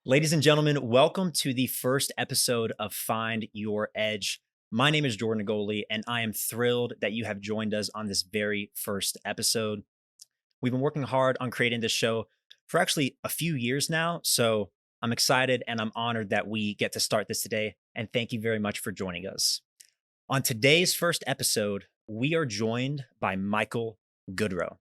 Ladies and gentlemen, welcome to the first episode of Find Your Edge. My name is Jordan Nagoli, and I am thrilled that you have joined us on this very first episode. We've been working hard on creating this show for actually a few years now, so I'm excited and I'm honored that we get to start this today. And thank you very much for joining us. On today's first episode, we are joined by Michael Goodroe.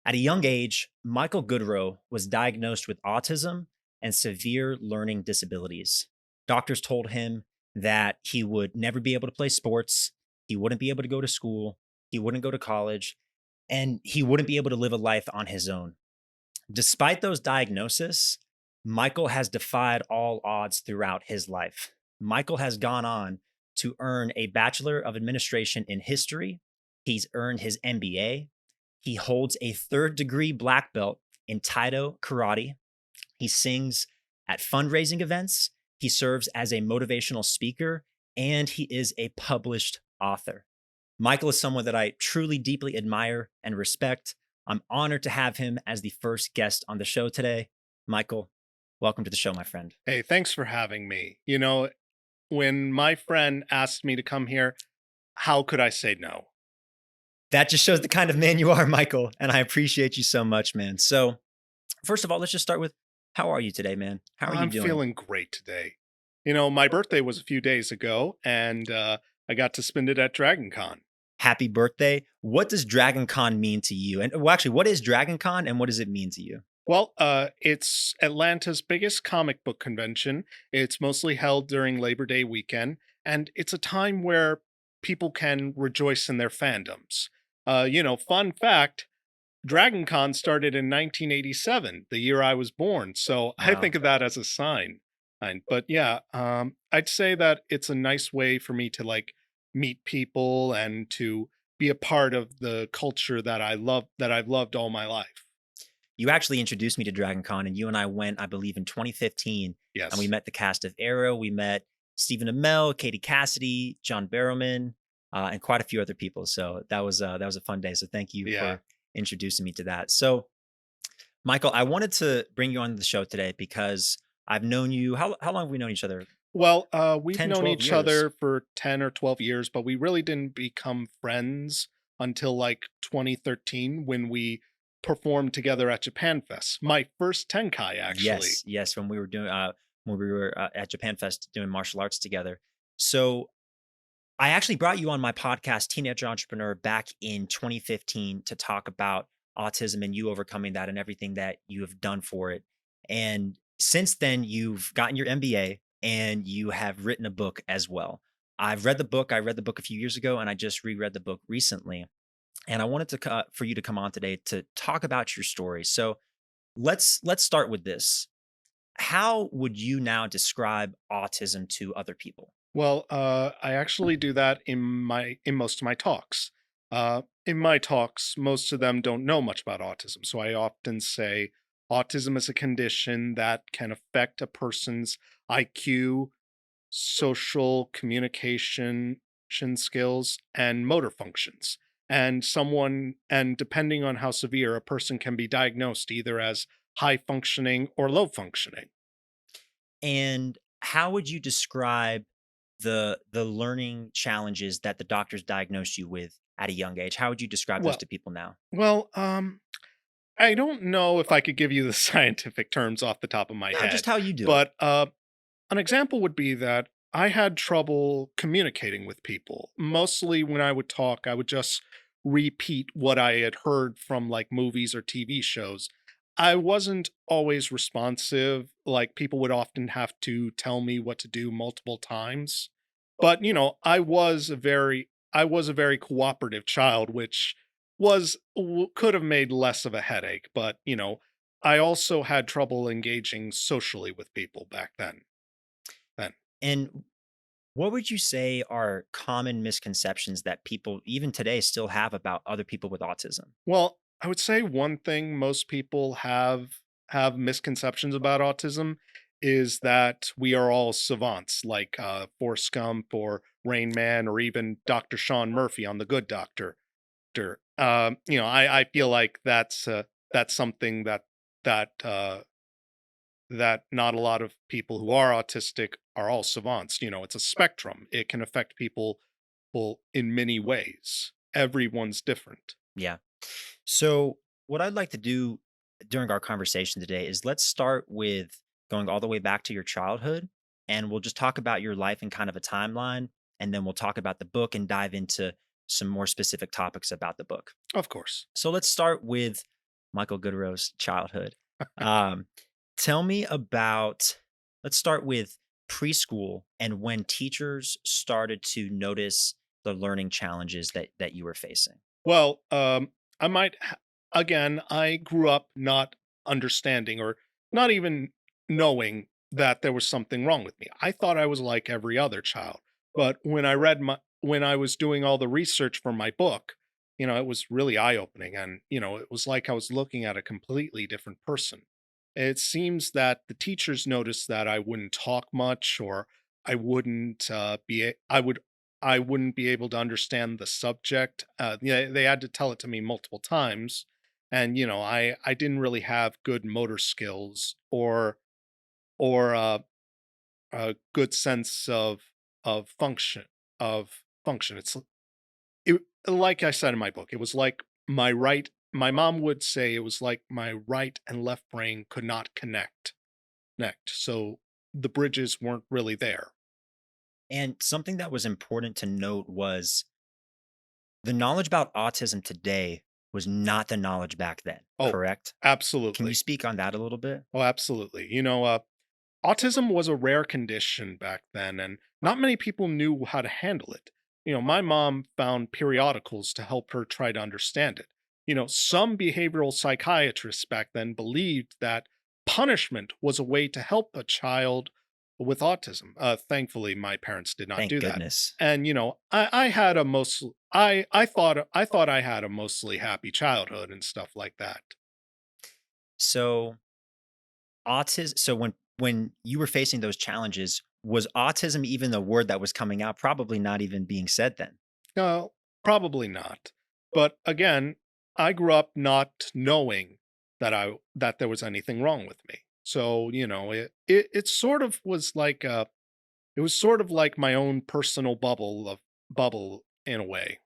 At a young age, Michael Goodroe was diagnosed with autism and severe learning disabilities. Doctors told him that he would never be able to play sports, he wouldn't be able to go to school, he wouldn't go to college, and he wouldn't be able to live a life on his own. Despite those diagnoses, Michael has defied all odds throughout his life. Michael has gone on to earn a Bachelor of Administration in History. He's earned his MBA. He holds a third degree black belt in Taido Karate. He sings at fundraising events. He serves as a motivational speaker, and he is a published author. Michael is someone that I truly deeply admire and respect. I'm honored to have him as the first guest on the show today. Michael, welcome to the show, my friend. Hey, thanks for having me. When my friend asked me to come here, how could I say no? That just shows the kind of man you are, Michael, and I appreciate you so much, man. So, first of all, let's just start with how are you today, man? How are you I'm doing? feeling great today. My birthday was a few days ago, and I got to spend it at Dragon Con. Happy birthday. What does Dragon Con mean to you? And well, actually, what is Dragon Con and what does it mean to you? Well, it's Atlanta's biggest comic book convention. It's mostly held during Labor Day weekend, and it's a time where people can rejoice in their fandoms. Fun fact, Dragon Con started in 1987, the year I was born. So I Wow. think of that as a sign. But yeah, I'd say that it's a nice way for me to meet people and to be a part of the culture that I love, that I've loved all my life. You actually introduced me to Dragon Con, and you and I went, I believe, in 2015, and we Yes. met the cast of Arrow. We met Stephen Amell, Katie Cassidy, John Barrowman, and quite a few other people. So that was a fun day. So thank you Yeah. for introducing me to that. So, Michael, I wanted to bring you on the show today because I've known you. How long have we known each other? Well, we've 10, known 12 each years. other for 10 or 12 years, but we really didn't become friends until 2013 when we performed together at Japan Fest. My first Tenkai, actually. Yes, yes. When we were at Japan Fest doing martial arts together. So I actually brought you on my podcast, Teenage Entrepreneur, back in 2015 to talk about autism and you overcoming that and everything that you have done for it. And since then, you've gotten your MBA and you have written a book as well. I've read the book. I read the book a few years ago and I just reread the book recently. And I wanted for you to come on today to talk about your story. So let's start with this. How would you now describe autism to other people? Well, I actually do that in most of my talks. In my talks, most of them don't know much about autism, so I often say autism is a condition that can affect a person's IQ, social communication skills, and motor functions. And depending on how severe, a person can be diagnosed either as high functioning or low functioning. And how would you describe the learning challenges that the doctors diagnosed you with at a young age? How would you describe those Well, to people now? well, I don't know if I could give you the scientific terms off the top of my No, just head, how you do it. but an example would be that I had trouble communicating with people. Mostly when I would talk, I would just repeat what I had heard from movies or TV shows. I wasn't always responsive. Like people would often have to tell me what to do multiple times. But, I was a very cooperative child, which could have made less of a headache, but, I also had trouble engaging socially with people back then. And what would you say are common misconceptions that people even today still have about other people with autism? Well, I would say one thing most people have misconceptions about autism is that we are all savants, like Forrest Gump or Rain Man or even Dr. Sean Murphy on The Good Doctor. I feel like that's something that that not a lot of people who are autistic are all savants. It's a spectrum. It can affect people in many ways. Everyone's different. Yeah. So, what I'd like to do during our conversation today is let's start with going all the way back to your childhood, and we'll just talk about your life in kind of a timeline. And then we'll talk about the book and dive into some more specific topics about the book. Of course. So, let's start with Michael Goodroe's childhood. Um, Tell me about, let's start with preschool and when teachers started to notice the learning challenges that you were facing. Well, I might again, I grew up not understanding or not even knowing that there was something wrong with me. I thought I was like every other child. But when I was doing all the research for my book, it was really eye-opening, and it was like I was looking at a completely different person. It seems that the teachers noticed that I wouldn't talk much, or I wouldn't I wouldn't be able to understand the subject. Yeah, they had to tell it to me multiple times, and I didn't really have good motor skills or a good sense of function function. Like I said in my book, it was like my mom would say it was like my right and left brain could not connect. So the bridges weren't really there. And something that was important to note was the knowledge about autism today was not the knowledge back then, Oh, correct? Can you absolutely. speak on that a little bit? Oh, absolutely. Autism was a rare condition back then, and not many people knew how to handle it. My mom found periodicals to help her try to understand it. Some behavioral psychiatrists back then believed that punishment was a way to help a child with autism. Thankfully, my parents did not Thank do that. goodness. And I had a most I thought I had a mostly happy childhood and stuff like that. So, autism so when you were facing those challenges, was autism even the word that was coming out? Probably not even being said then. No, probably not. But again, I grew up not knowing that there was anything wrong with me. So, it sort of was like it was sort of like my own personal bubble in a way.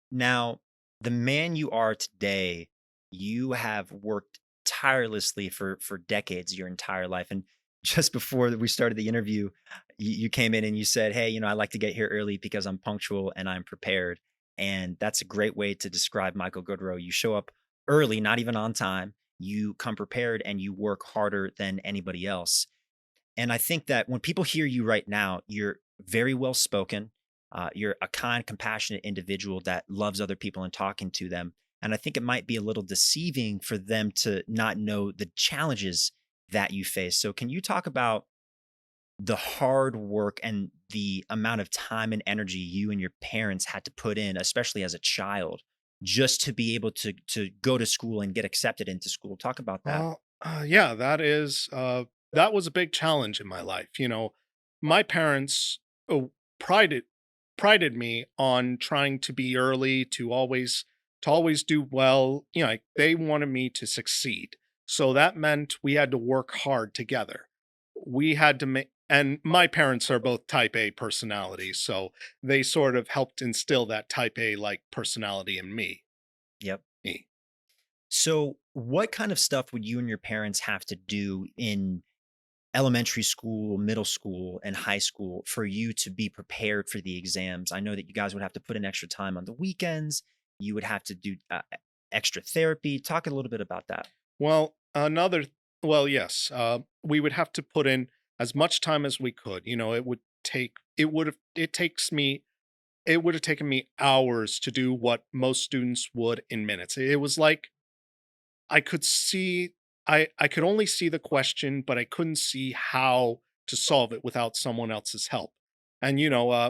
Now, the man you are today, you have worked tirelessly for decades, your entire life. And just before we started the interview, you came in and you said, "Hey, I like to get here early because I'm punctual and I'm prepared." And that's a great way to describe Michael Goodroe. You show up early, not even on time. You come prepared and you work harder than anybody else. And I think that when people hear you right now, you're very well spoken. You're a kind, compassionate individual that loves other people and talking to them. And I think it might be a little deceiving for them to not know the challenges that you face. So, can you talk about the hard work and the amount of time and energy you and your parents had to put in, especially as a child, just to be able to go to school and get accepted into school? Talk about that. Well, yeah, that was a big challenge in my life. My parents uh, prided prided me on trying to be early, to always do well. Like, they wanted me to succeed. So that meant we had to work hard together. We had to make and my parents are both type A personalities, so they sort of helped instill that type A like personality in Yep. me. So, what kind of stuff would you and your parents have to do in elementary school, middle school, and high school for you to be prepared for the exams? I know that you guys would have to put in extra time on the weekends. You would have to do extra therapy. Talk a little bit about that. Well, yes, we would have to put in as much time as we could. It would have taken me hours to do what most students would in minutes. It was like I could see, I could only see the question, but I couldn't see how to solve it without someone else's help. And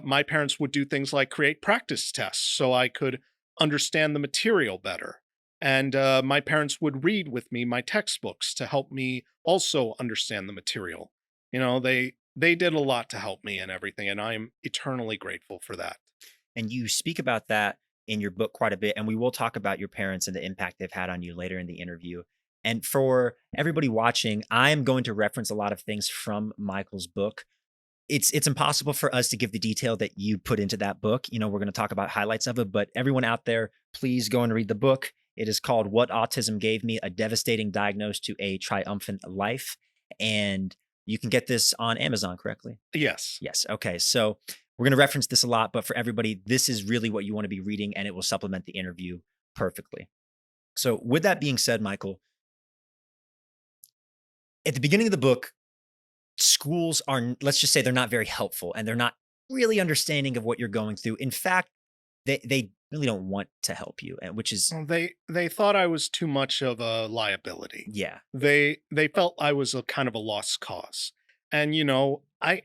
my parents would do things like create practice tests so I could understand the material better. And my parents would read with me my textbooks to help me also understand the material. They did a lot to help me and everything, and I am eternally grateful for that. And you speak about that in your book quite a bit. And we will talk about your parents and the impact they've had on you later in the interview. And for everybody watching, I'm going to reference a lot of things from Michael's book. It's impossible for us to give the detail that you put into that book. We're going to talk about highlights of it, but everyone out there, please go and read the book. It is called What Autism Gave Me: A Devastating Diagnosis to a Triumphant Life. And you can get this on Amazon, correctly? Yes. Yes. Okay. So we're going to reference this a lot, but for everybody, this is really what you want to be reading, and it will supplement the interview perfectly. So, with that being said, Michael, at the beginning of the book, schools are, let's just say, they're not very helpful and they're not really understanding of what you're going through. In fact, they really don't want to help you, and which is, Well, they thought I was too much of a liability. yeah, They felt I was a kind of a lost cause. And I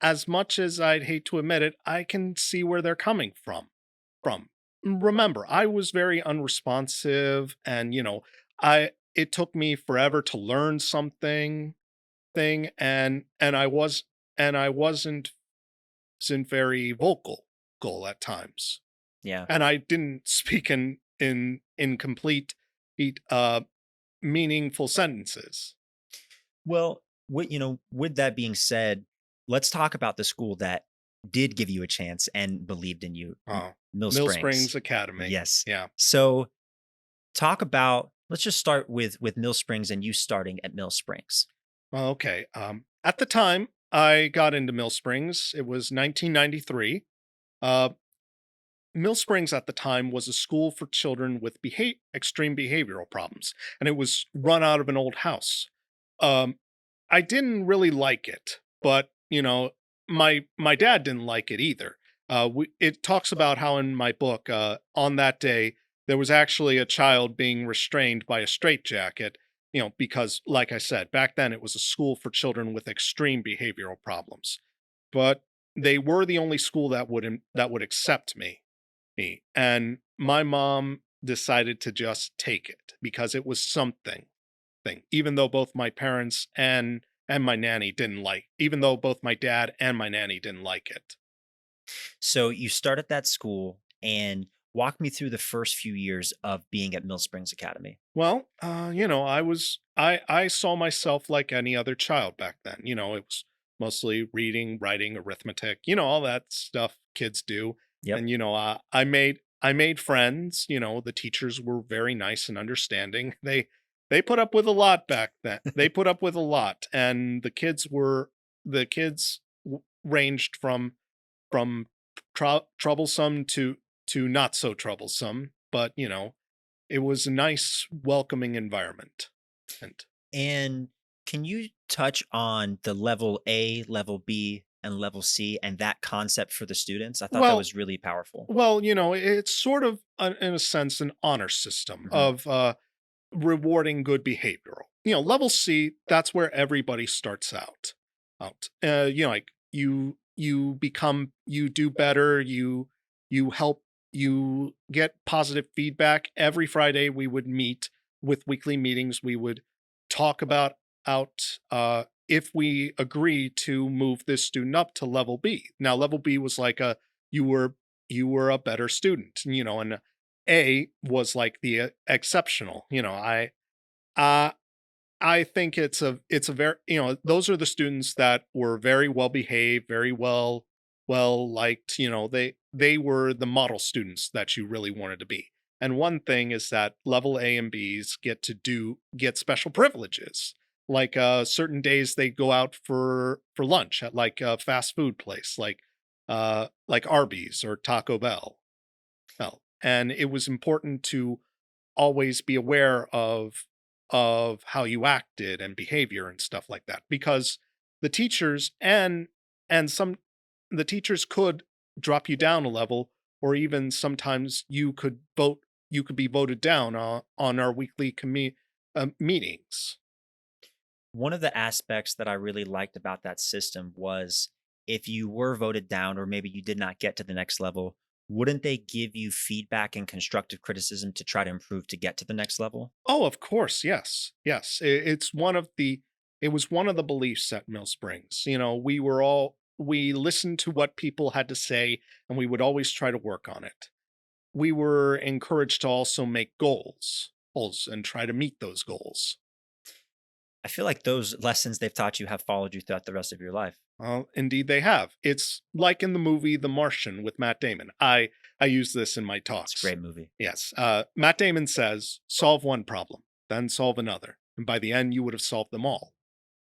as much as I'd hate to admit it, I can see where they're coming from. Remember, I was very unresponsive and I it took me forever to learn something thing and I wasn't very vocal at times. yeah. And I didn't speak in complete uh meaningful sentences. Well, with that being said, let's talk about the school that did give you a chance and believed in you, Oh, Mill Mill Springs. Springs Academy. Yes. Yeah. So talk about, let's just start with Mill Springs and you starting at Mill Springs. Well, okay. At the time I got into Mill Springs, it was 1993. Uh, Mill Springs at the time was a school for children with extreme behavioral problems, and it was run out of an old house. Um, I didn't really like it, but my dad didn't like it either. It talks about how in my book, on that day, there was actually a child being restrained by a straitjacket. Because, like I said, back then it was a school for children with extreme behavioral problems. But they were the only school that would accept me. And my mom decided to just take it because it was something thing, even though both my parents and my nanny didn't like, even though both my dad and my nanny didn't like it. So you start at that school and walk me through the first few years of being at Mill Springs Academy. Well, I saw myself like any other child back then. It was mostly reading, writing, arithmetic, all that stuff kids do. Yep. And I made friends. The teachers were very nice and understanding. They put up with a lot back then. They put up with a lot, and the kids ranged from troublesome to not so troublesome. But it was a nice, welcoming environment. And And can you touch on the level A, level B, and level C and that concept for the students? I thought that well, was really powerful. it's sort of in a sense an honor system Mhm. of rewarding good behavioral. Level C, that's where everybody starts out. Like you do better, you help, you get positive feedback. Every Friday we would meet with weekly meetings. We would talk about out if we agree to move this student up to level B. Now level B was like you were you were a better student, and A was like the exceptional. Uh I think it's a very, those are the students that were very well behaved, very well liked. They were the model students that you really wanted to be. And one thing is that level A and Bs get special privileges. Like certain days they go out for lunch at like a fast food place, like Arby's or Taco Bell. And it was important to always be aware of how you acted and behavior and stuff like that, because the teachers and some the teachers could drop you down a level, or even sometimes you could be voted down on our weekly meetings. One of the aspects that I really liked about that system was if you were voted down or maybe you did not get to the next level, wouldn't they give you feedback and constructive criticism to try to improve to get to the next level? Oh, of course, yes, yes. It was one of the beliefs at Mill Springs. We listened to what people had to say, and we would always try to work on it. We were encouraged to also make goals. goals and try to meet those goals. I feel like those lessons they've taught you have followed you throughout the rest of your life. Well, indeed they have. It's like in the movie The Martian with Matt Damon. I use this in my It's a talks. great movie. Yes. Matt Damon says, solve one problem, then solve another. And by the end, you would have solved them all.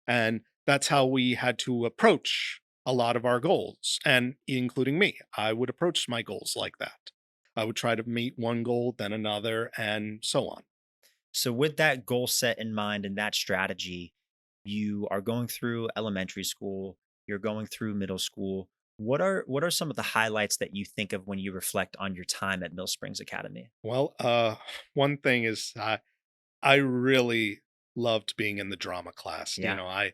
And that's how we had to approach a lot of our goals, and including me. I would approach my goals like that. I would try to meet one goal, then another, and so on. So with that goal set in mind and that strategy, you are going through elementary school, you're going through middle school. What are some of the highlights that you think of when you reflect on your time at Mill Springs Academy? Well, one thing is I really loved being in the drama class. Yeah.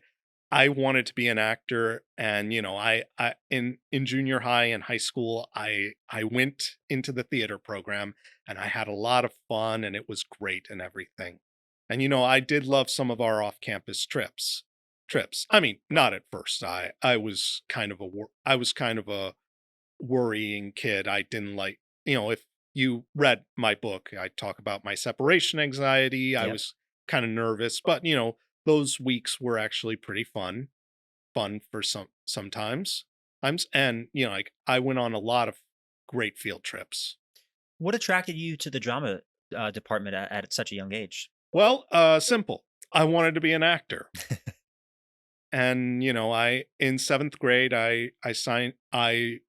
I wanted to be an actor, and I in junior high and high school I went into the theater program, and I had a lot of fun, and it was great and everything. And I did love some of our off-campus trips. I mean, not at first. I was kind of I was kind of a worrying kid. I didn't like, if you read my book, I talk about my separation anxiety. I Yep. was kind of nervous, but those weeks were actually pretty fun for sometimes. And like I went on a lot of great field trips. What attracted you to the drama department at such a young age? Well, simple. I wanted to be an actor. And I in 7th grade I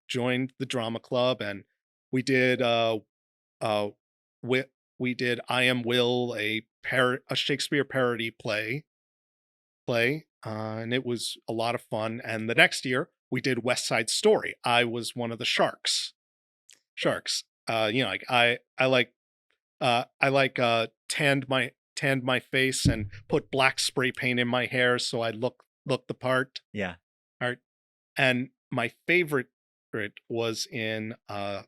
joined the drama club, and we did uh we, we did I Am Will, a Shakespeare parody play, and it was a lot of fun. And the next year we did West Side Story. I was one of the sharks. Like I like tanned my face and put black spray paint in my hair so I look the part. Yeah. Art. And my favorite was in my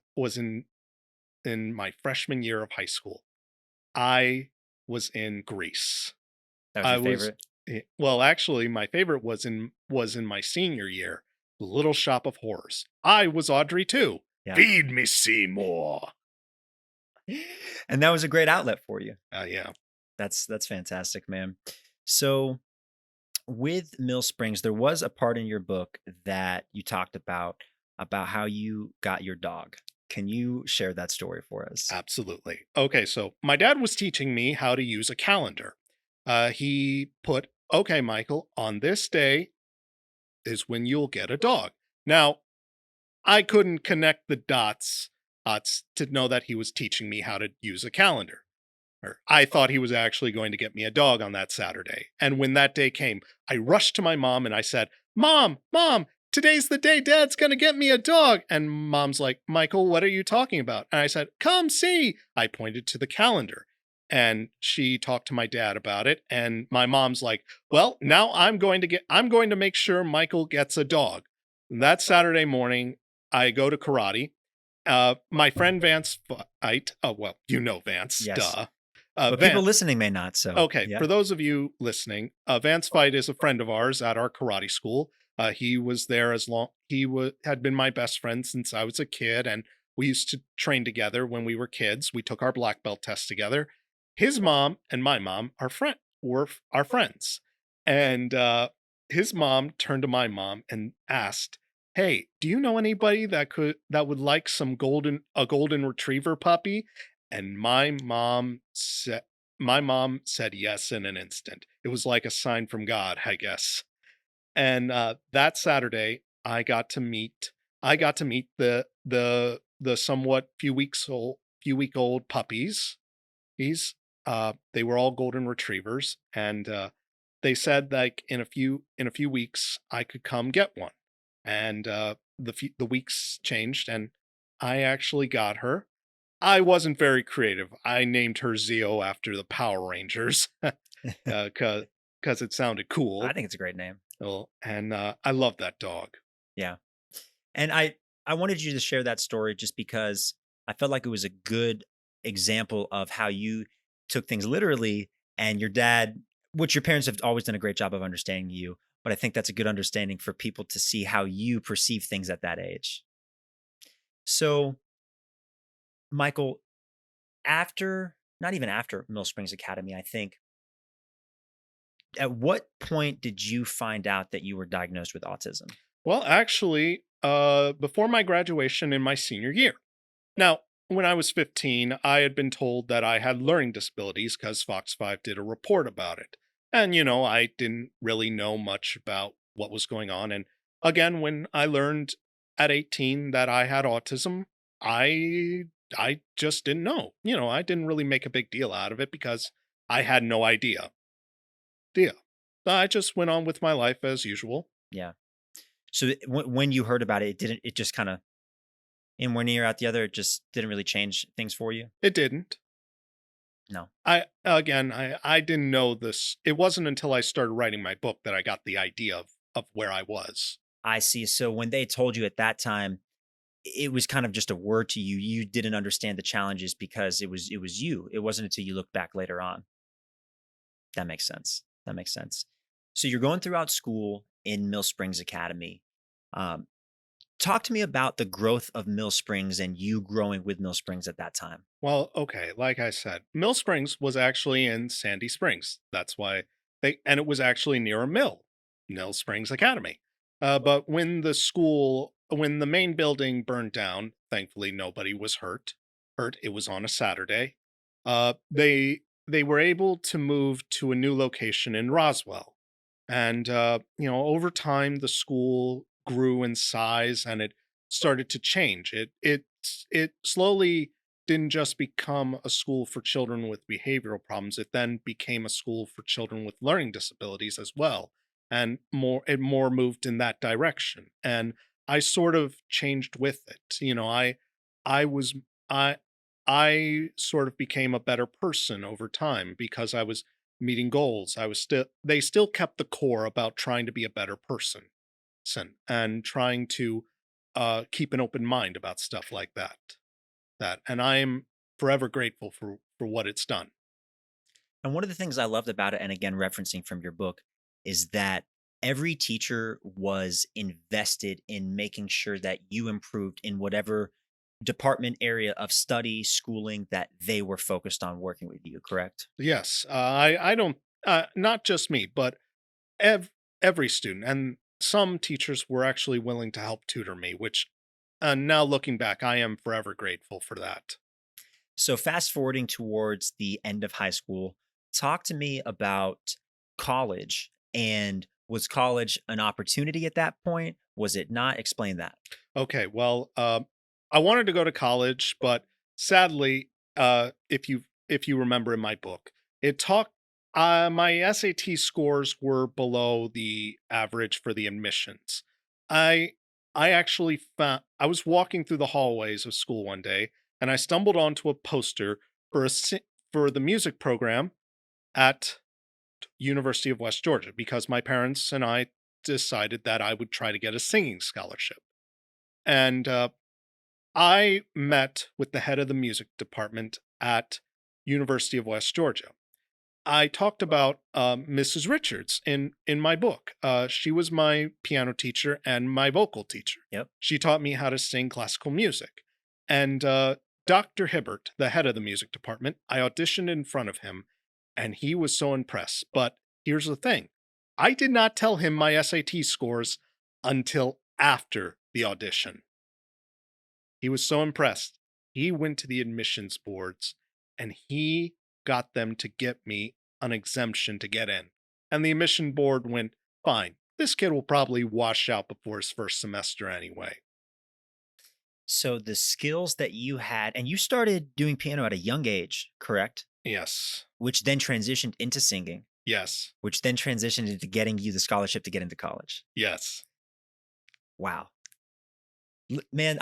freshman year of high school. I was in Greece. That was I your was favorite? well, actually, my favorite was in my senior year, The Little Shop of Horrors. I was Audrey too. Yeah. Feed me Seymour. And that was a great outlet for you. Yeah. That's fantastic, man. So with Mill Springs, there was a part in your book that you talked about how you got your dog. Can you share that story for us? Absolutely. Okay, so my dad was teaching me how to use a calendar. He put, okay, Michael, on this day is when you'll get a dog. Now, I couldn't connect the dots to know that he was teaching me how to use a calendar. Or I thought he was actually going to get me a dog on that Saturday. And when that day came, I rushed to my mom and I said, Mom, today's the day Dad's going to get me a dog. And Mom's like, Michael, what are you talking about? And I said, come see. I pointed to the calendar, and she talked to my dad about it. And my mom's like, well, now I'm going to make sure Michael gets a dog. That Saturday morning, I go to karate. My friend Vance Fight, oh, well, Vance, Yes. duh. But people Vance. listening may not, so Okay, yeah. for those of you listening, Vance Fight is a friend of ours at our karate school. He was there as long had been my best friend since I was a kid, and we used to train together when we were kids. We took our black belt test together. His mom and my mom were our friends, and his mom turned to my mom and asked, "Hey, do you know anybody that would like a golden retriever puppy?" And my mom said yes in an instant. It was like a sign from God, I guess. And that Saturday, I got to meet the somewhat few week old puppies. They were all golden retrievers, and they said like in a few weeks I could come get one. And the weeks changed, and I actually got her. I wasn't very creative. I named her Zeo after the Power Rangers, because it sounded I cool. think it's a great name. Well, and I love that dog. Yeah. And I wanted you to share that story just because I felt like it was a good example of how you took things literally and your dad, which your parents have always done a great job of understanding you, but I think that's a good understanding for people to see how you perceive things at that age. So, Michael, after not even after Mill Springs Academy, I think. At what point did you find out that you were diagnosed with autism? Well, actually, before my graduation in my senior year. Now, when I was 15, I had been told that I had learning disabilities because Fox 5 did a report about it. And, I didn't really know much about what was going on. And again, when I learned at 18 that I had autism, I I just didn't know. I didn't really make a big deal out of it because I had no idea. Deal. I just went on with my life as usual. Yeah. So when you heard about it, it didn't. It just kind of in one ear out the other. It just didn't really change things for you. It didn't. No, I didn't know this. It wasn't until I started writing my book that I got the idea of where I was. I see. So when they told you at that time, it was kind of just a word to you. You didn't understand the challenges because it was you. It wasn't until you look back later on. That makes sense. That makes sense. So you're going throughout school in Mill Springs Academy. Um, Talk to me about the growth of Mill Springs and you growing with Mill Springs at that time. Well, okay, like I said, Mill Springs was actually in Sandy Springs. That's why and it was actually near a mill, Mill Springs Academy. But when the main building burned down, thankfully nobody was hurt. It was on a Saturday. They were able to move to a new location in Roswell. And over time the school grew in size and it started to change. It slowly didn't just become a school for children with behavioral problems. It then became a school for children with learning disabilities as well. And more moved in that direction. And I sort of changed with it. I was I I sort of became a better person over time because I was meeting goals. They still kept the core about trying to be a better person and trying to keep an open mind about stuff like that, and I am forever grateful for what it's done. And one of the things I loved about it, and again, referencing from your book, is that every teacher was invested in making sure that you improved in whatever department area of study, schooling that they were focused on working with you, correct? Yes, I don't not just me, but every student, and some teachers were actually willing to help tutor me, which now looking back, I am forever grateful for that. So, fast forwarding towards the end of high school, talk to me about college. And was college an opportunity at that point? Was it not? Explain that. Okay, well, I wanted to go to college, but sadly, if you remember in my book, it talked. My SAT scores were below the average for the admissions. I I actually found I was walking through the hallways of school one day, and I stumbled onto a poster for the music program at University of West Georgia because my parents and I decided that I would try to get a singing scholarship. And I met with the head of the music department at University of West Georgia. I talked about Mrs. Richards in my book. She was my piano teacher and my vocal teacher. Yep. She taught me how to sing classical music. And Dr. Hibbert, the head of the music department, I auditioned in front of him, and he was so impressed. But here's the thing: I did not tell him my SAT scores until after the audition. He was so impressed. He went to the admissions boards and he got them to get me an exemption to get in. And the admission board went, fine, this kid will probably wash out before his first semester anyway. So, the skills that you had, and you started doing piano at a young age, correct? Yes. Which then transitioned into singing, Yes. which then transitioned into getting you the scholarship to get into college. Yes. Wow. Man,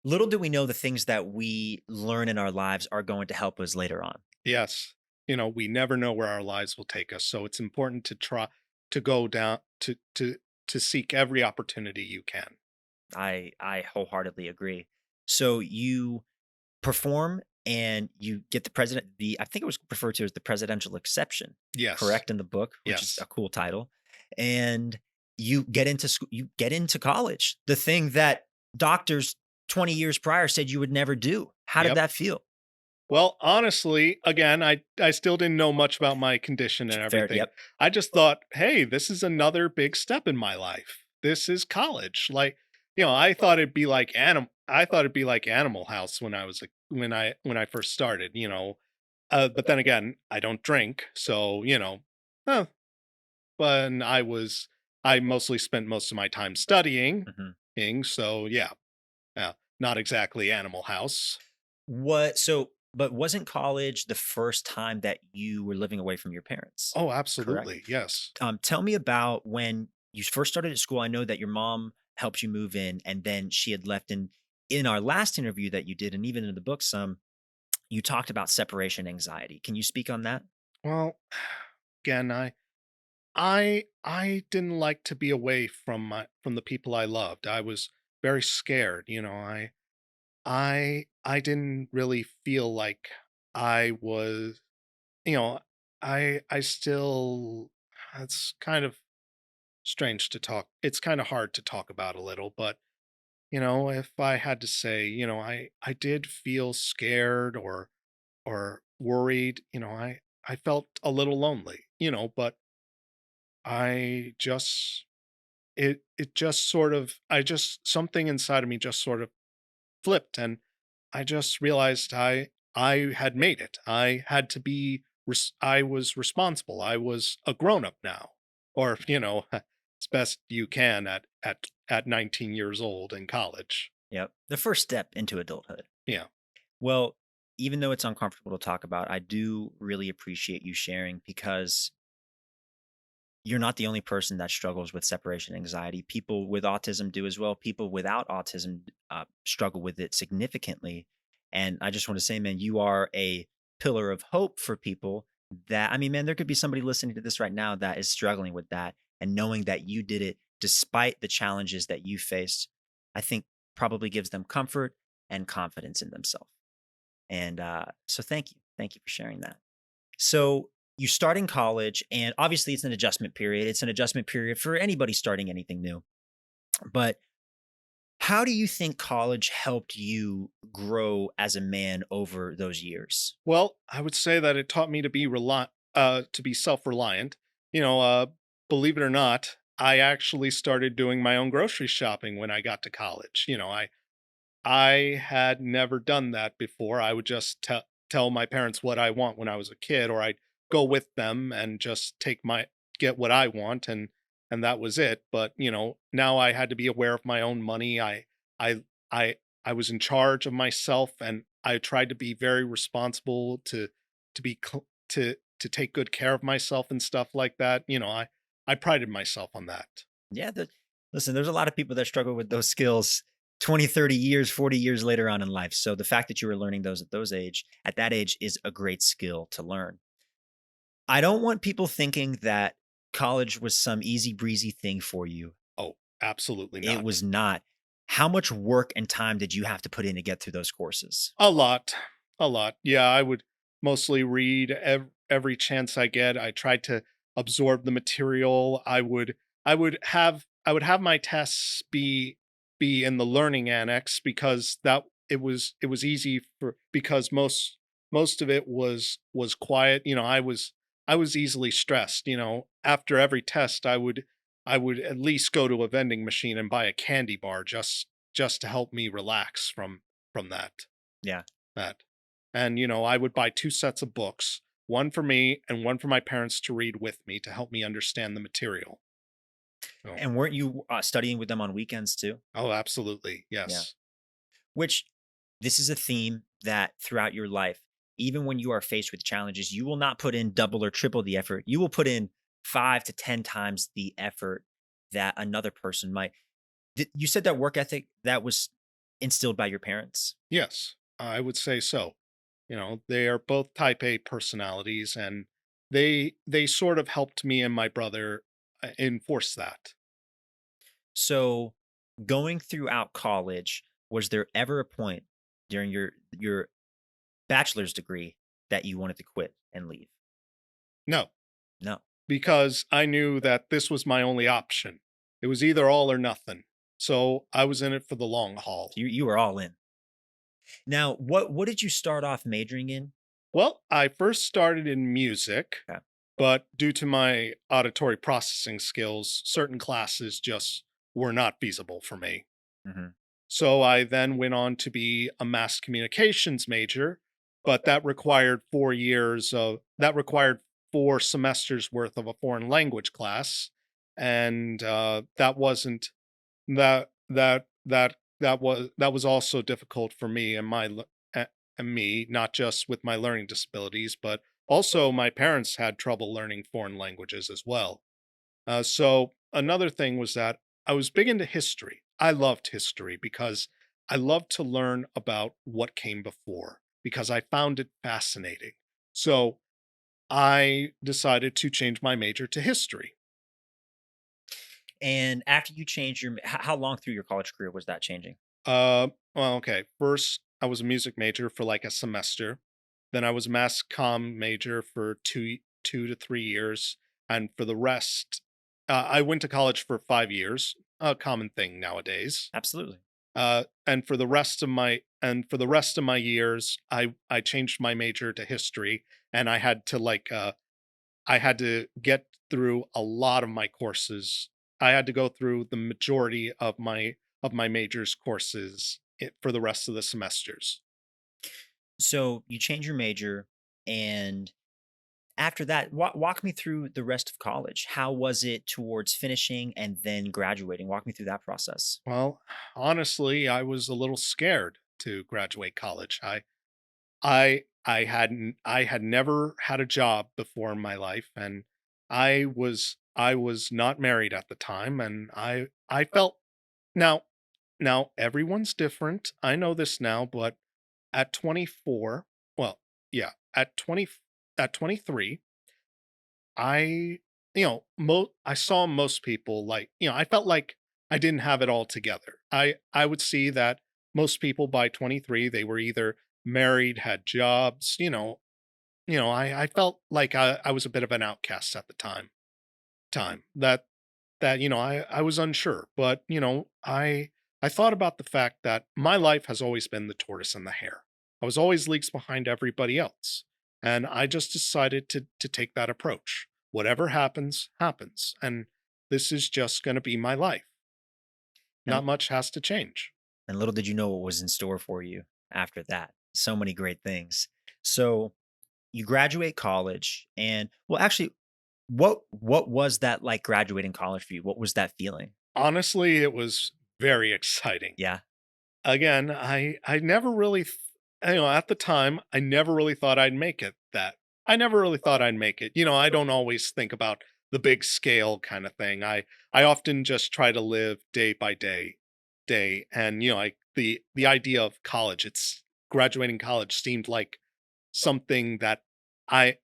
little do we know the things that we learn in our lives are going to help us later on. Yes. We never know where our lives will take us. So it's important to try to go down to seek every opportunity you can. I wholeheartedly agree. So you perform and you get the I think it was referred to as the presidential exception, Yes. correct, in the book, which is a Yes. cool title. And you get into school, you get into college, the thing that doctors 20 years prior said you would never do. How did Yep. that feel? Well, honestly, again, I still didn't know much about my condition and Fair. everything. Yep. I just thought, "Hey, this is another big step in my life. This is college." Like, I thought it'd be like Animal House when I was a when I first started, but then again, I don't drink, so, huh, but I mostly spent most of my time studying, Mhm. so yeah, not exactly Animal House. But wasn't college the first time that you were living away from your parents? Oh, Correct? absolutely, yes. Tell me about when you first started at school. I know that your mom helped you move in, and then she had left. And in our last interview that you did, and even in the book, you talked about separation anxiety. Can you speak on that? Well, again, I didn't like to be away from the people I loved. I was very scared, I didn't really feel like I was, you know, I still it's kind of strange to talk. It's kind of hard to talk about a little, but if I had to say, I did feel scared or worried, I felt a little lonely, but I just it just sort of I just something inside of me just sort of flipped, and I just realized I had made it. I had to be I was responsible. I was a grown up now. Or, as best you can at 19 years old in college. Yep. The first step into adulthood. Yeah. Well, even though it's uncomfortable to talk about, I do really appreciate you sharing because you're not the only person that struggles with separation anxiety. People with autism do as well. People without autism struggle with it significantly. And I just want to say, man, you are a pillar of hope for people that, I mean, man, there could be somebody listening to this right now that is struggling with that. And knowing that you did it despite the challenges that you faced, I think probably gives them comfort and confidence in themselves. And so thank you. Thank you for sharing that. So you start in college, and obviously it's an adjustment period. It's an adjustment period for anybody starting anything new. But how do you think college helped you grow as a man over those years? Well, I would say that it taught me to be self-reliant. You know, believe it or not, I actually started doing my own grocery shopping when I got to college. I had never done that before. I would just tell my parents what I want when I was a kid, or I'd go with them and just get what I want, and that was it. But now I had to be aware of my own money. I I I was in charge of myself, and I tried to be very responsible to be to take good care of myself and stuff like that. I prided myself on that. Yeah, listen, there's a lot of people that struggle with those skills 20, 30 years, 40 years later on in life. So the fact that you were learning those at that age is a great skill to learn. I don't want people thinking that college was some easy breezy thing for you. Oh, absolutely It not. was not. How much work and time did you have to put in to get through those courses? A lot, a lot. Yeah, I would mostly read every chance I get. I tried to absorb the material. I would have my tests be in the learning annex because that it was easy for because most of it was quiet. I was easily stressed. After every test, I would at least go to a vending machine and buy a candy bar just to help me relax from Yeah. that. And, I would buy 2 sets of books, one for me and one for my parents to read with me to help me understand the material. Oh, And weren't you studying with them on weekends too? oh, absolutely. Yeah. Yes. Which this is a theme that throughout your life, even when you are faced with challenges, you will not put in double or triple the effort. You will put in 5 to 10 times the effort that another person might. You said that work ethic that was instilled by your parents. Yes, I would say so. They are both type A personalities, and they sort of helped me and my brother enforce that. So, going throughout college, was there ever a point during your bachelor's degree that you wanted to quit and leave? No, No. because I knew that this was my only option. It was either all or nothing. So I was in it for the long haul. You were all in. Now, what did you start off majoring in? Well, I first started in music, Okay. but due to my auditory processing skills, certain classes just were not feasible for me. Mhm. So I then went on to be a mass communications major, but that required 4 semesters worth of a foreign language class, and that wasn't that was also difficult for me and me, not just with my learning disabilities, but also my parents had trouble learning foreign languages as well. So another thing was that I was big into history. I loved history because I loved to learn about what came before because I found it fascinating. So I decided to change my major to history. And after you changed how long through your college career was that changing? Well, okay. First, I was a music major for like a semester. Then I was a mass comm major for 2 to 3 years, and for the rest, I went to college for 5 years. A common thing nowadays. Absolutely. And for the rest of my years, I changed my major to history, and I had to get through a lot of my courses. I had to go through the majority of my major's courses for the rest of the semesters. So you change your major, and after that, walk me through the rest of college. How was it towards finishing and then graduating? Walk me through that process. Well, honestly, I was a little scared to graduate college. I had never had a job before in my life, and I was not married at the time, and I felt now now everyone's different. I know this now, but at 24, well, yeah, at 23, I I saw most people like, I felt like I didn't have it all together. I would see that most people by 23, they were either married, had jobs, I felt like I was a bit of an outcast at the time. That I was unsure, but I thought about the fact that my life has always been the tortoise and the hare. I was always leagues behind everybody else, and I just decided to take that approach. Whatever happens, happens, and this is just going to be my life. And Not much has to change. and little did you know what was in store for you after that. So many great things. So you graduate college, and well, actually, what was that like graduating college for you? What was that feeling? Honestly, it was very exciting. Yeah. Again, I never really at the time, I never really thought I'd make it that. I never really thought I'd make it. I don't always think about the big scale kind of thing. I often just try to live day by day. And the idea of college, it's graduating college seemed like something that I,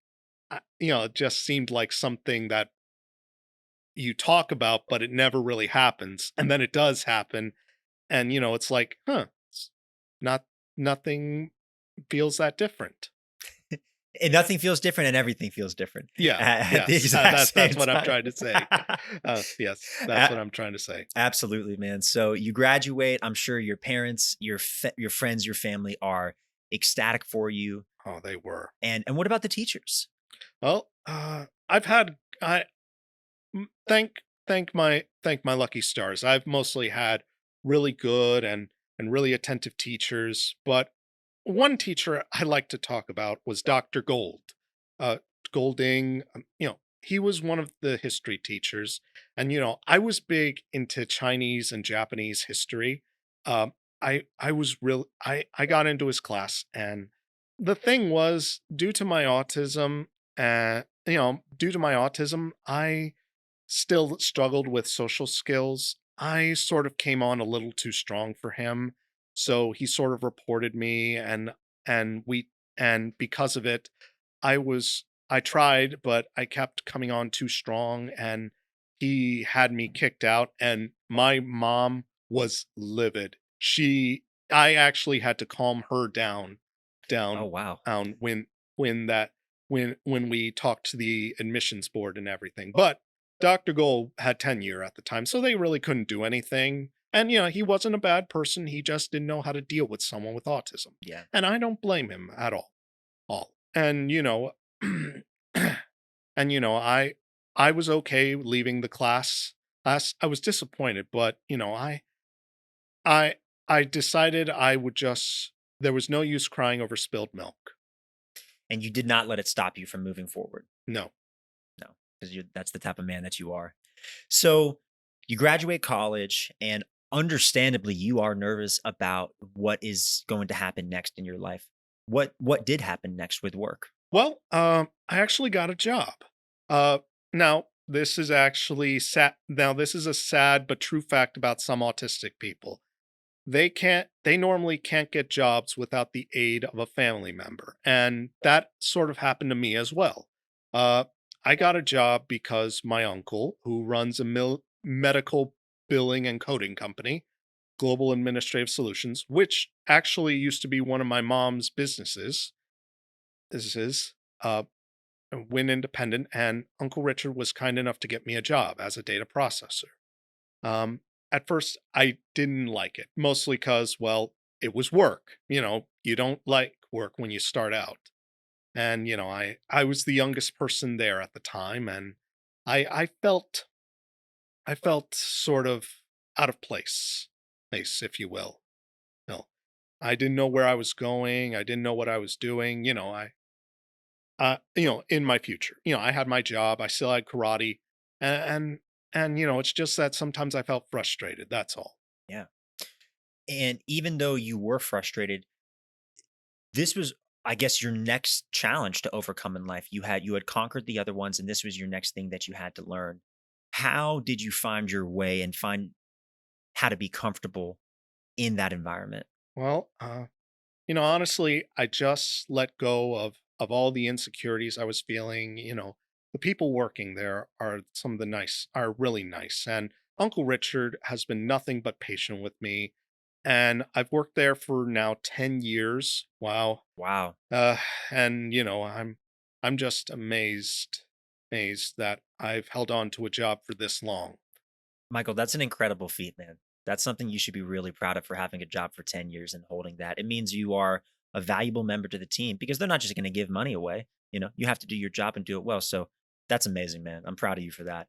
it just seemed like something that you talk about, but it never really happens. And then it does happen, and it's like, huh, not nothing feels that different. And nothing feels different and everything feels different Yeah, at the yes, exact same that's what I'm time. trying to say. Yes, that's A what I'm trying to say. absolutely, man. So you graduate, I'm sure your parents, your friends, your family are ecstatic for you, Oh, they were. and what about the teachers? Well, I've had I thank my lucky stars. I've mostly had really good and really attentive teachers, but one teacher I like to talk about was Dr. Gold. Uh, Golding, he was one of the history teachers, and I was big into Chinese and Japanese history. Um, I was real. I got into his class, and the thing was, due to my autism, I still struggled with social skills. I sort of came on a little too strong for him. So he sort of reported me, and we and because of it, I tried, but I kept coming on too strong, and he had me kicked out, and my mom was livid. I actually had to calm her Oh, down wow. down when that when we talked to the admissions board and everything. But Dr. Gold had tenure at the time, so they really couldn't do anything. And, he wasn't a bad person. He just didn't know how to deal with someone with autism. Yeah. And I don't blame him at all. And, and, I was okay leaving the class. I was disappointed, but, I I decided I would just there was no use crying over spilled milk. And you did not let it stop you from moving forward. No. No, because that's the type of man that you are. So you graduate college, and understandably, you are nervous about what is going to happen next in your life. What did happen next with work? Well, I actually got a job. Uh, now this is actually sad. Now this is a sad but true fact about some autistic people. They normally can't get jobs without the aid of a family member. And that sort of happened to me as well. Uh, I got a job because my uncle, who runs a medical billing and coding company, Global Administrative Solutions, which actually used to be one of my mom's businesses, went independent, and Uncle Richard was kind enough to get me a job as a data processor. Um, at first, I didn't like it, mostly because, well, it was work. You don't like work when you start out. And, I was the youngest person there at the time, and I felt sort of out of place, if you will. No, I didn't know where I was going. I didn't know what I was doing. In my future, I had my job. I still had karate, and it's just that sometimes I felt frustrated. That's all. Yeah. And even though you were frustrated, this was, I guess, your next challenge to overcome in life. You had conquered the other ones, and this was your next thing that you had to learn. How did you find your way and find how to be comfortable in that environment? Well, honestly, I just let go of all the insecurities I was feeling. The people working there are really nice, and Uncle Richard has been nothing but patient with me. And I've worked there for now 10 years. Wow. Wow. Uh, and I'm just amazed that I've held on to a job for this long. Michael, that's an incredible feat, man. That's something you should be really proud of for having a job for 10 years and holding that. It means you are a valuable member to the team because they're not just going to give money away. You have to do your job and do it well. So that's amazing, man. I'm proud of you for that.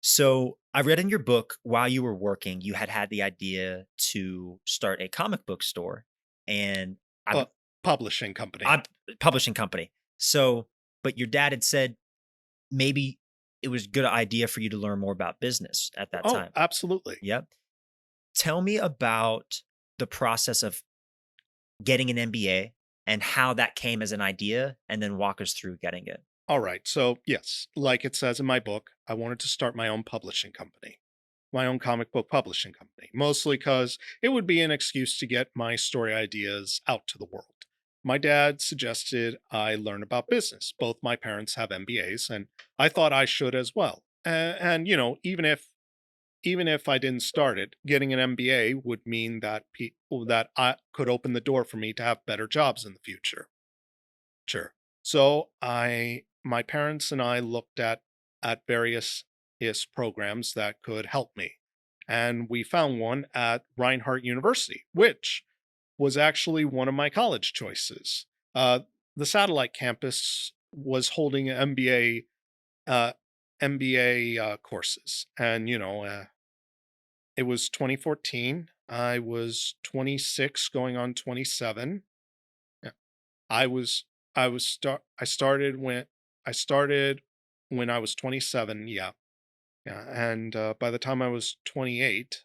So I read in your book while you were working, you had the idea to start a comic book store and I, Uh, Publishing company. I publishing company. So, but your dad had said maybe it was a good idea for you to learn more about business at that Oh, time. absolutely. Yep. Tell me about the process of getting an MBA and how that came as an idea, and then walk us through getting it. All right. So, yes, like it says in my book, I wanted to start my own publishing company, my own comic book publishing company, mostly because it would be an excuse to get my story ideas out to the world. My dad suggested I learn about business. Both my parents have MBAs, and I thought I should as well. And even if I didn't start it, getting an MBA would mean that I could open the door for me to have better jobs in the future. Sure. So my parents and I looked at various programs that could help me. And we found one at Reinhardt University, which was actually one of my college choices. Uh, the satellite campus was holding uh, MBA courses, and it was 2014. I was 26, going on 27. Yeah. I was I started when I was 27, yeah. Yeah, and by the time I was 28,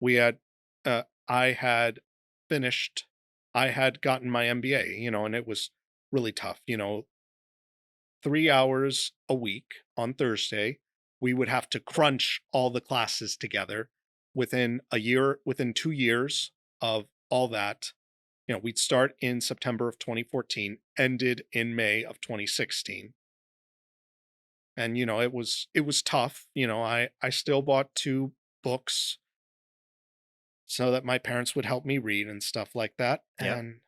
we had I had finished I had gotten my MBA, and it was really tough, 3 hours a week on Thursday. We would have to crunch all the classes together within 2 years of all that. We'd start in September of 2014, ended in May of 2016. And it was tough. I still bought 2 books so that my parents would help me read and stuff like that. Yep. And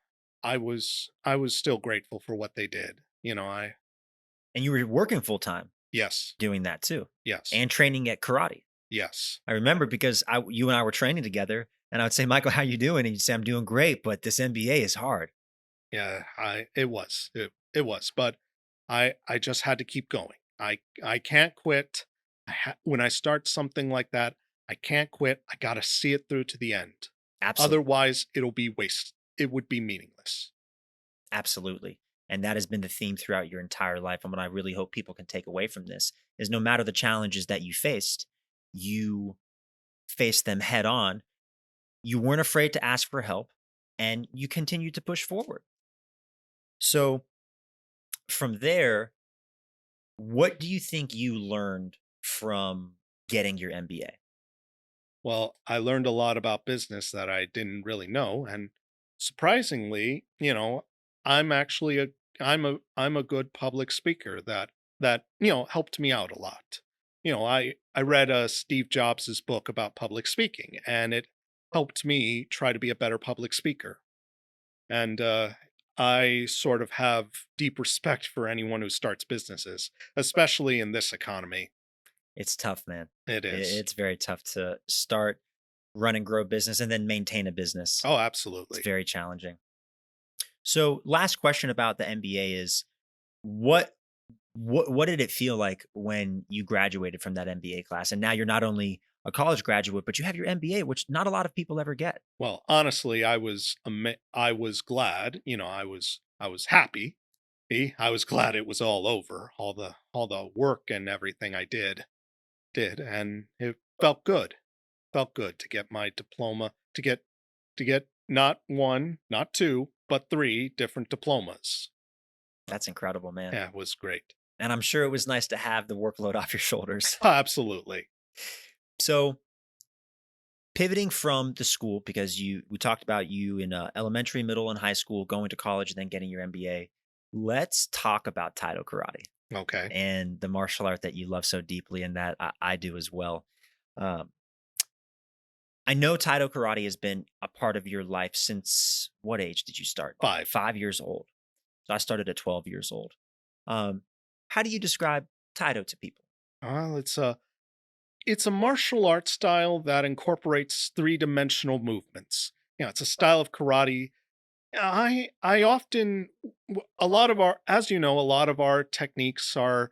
I was still grateful for what they did. I And you were working full time yes, doing that too, yes. and training at karate. Yes. I remember because you and I were training together, and I would say, "Michael, how you doing?" And you'd say, "I'm doing great, but this MBA is hard." Yeah, it was, but I just had to keep going. I can't quit. When I start something like that, I can't quit. I got to see it through to the end. Absolutely. Otherwise, it'll be waste. It would be meaningless. Absolutely. And that has been the theme throughout your entire life. And what I really hope people can take away from this is no matter the challenges that you faced them head on. You weren't afraid to ask for help and you continued to push forward. So from there, what do you think you learned from getting your MBA? Well, I learned a lot about business that I didn't really know, and surprisingly, I'm actually a I'm a good public speaker that helped me out a lot. I read Steve Jobs's book about public speaking, and it helped me try to be a better public speaker. And I sort of have deep respect for anyone who starts businesses, especially in this economy. It's tough, man. It is. It's very tough to start, run and grow a business, and then maintain a business. Oh, It's absolutely. very challenging. So, last question about the MBA is what what did it feel like when you graduated from that MBA class? And now you're not only a college graduate, but you have your MBA, which not a lot of people ever get. Well, honestly, I was glad, I was happy. I was glad it was all over, all the work and everything I did, and it felt good. Felt good to get my diploma, to get not one, not two, but three different diplomas. That's incredible, man. Yeah, it was great. And I'm sure it was nice to have the workload off your shoulders. Absolutely. So, pivoting from the school because we talked about you in elementary, middle, and high school, going to college, and then getting your MBA. Let's talk about Taido Karate Okay. and the martial art that you love so deeply, and that I do as well. Um, I know Taido Karate has been a part of your life since what age did you start? 5. 5 years old. So I started at 12 years old. Um, how do you describe Taido to people? Well, it's a martial art style that incorporates three-dimensional movements. It's a style of karate. I often a lot of our as you know, a lot of our techniques are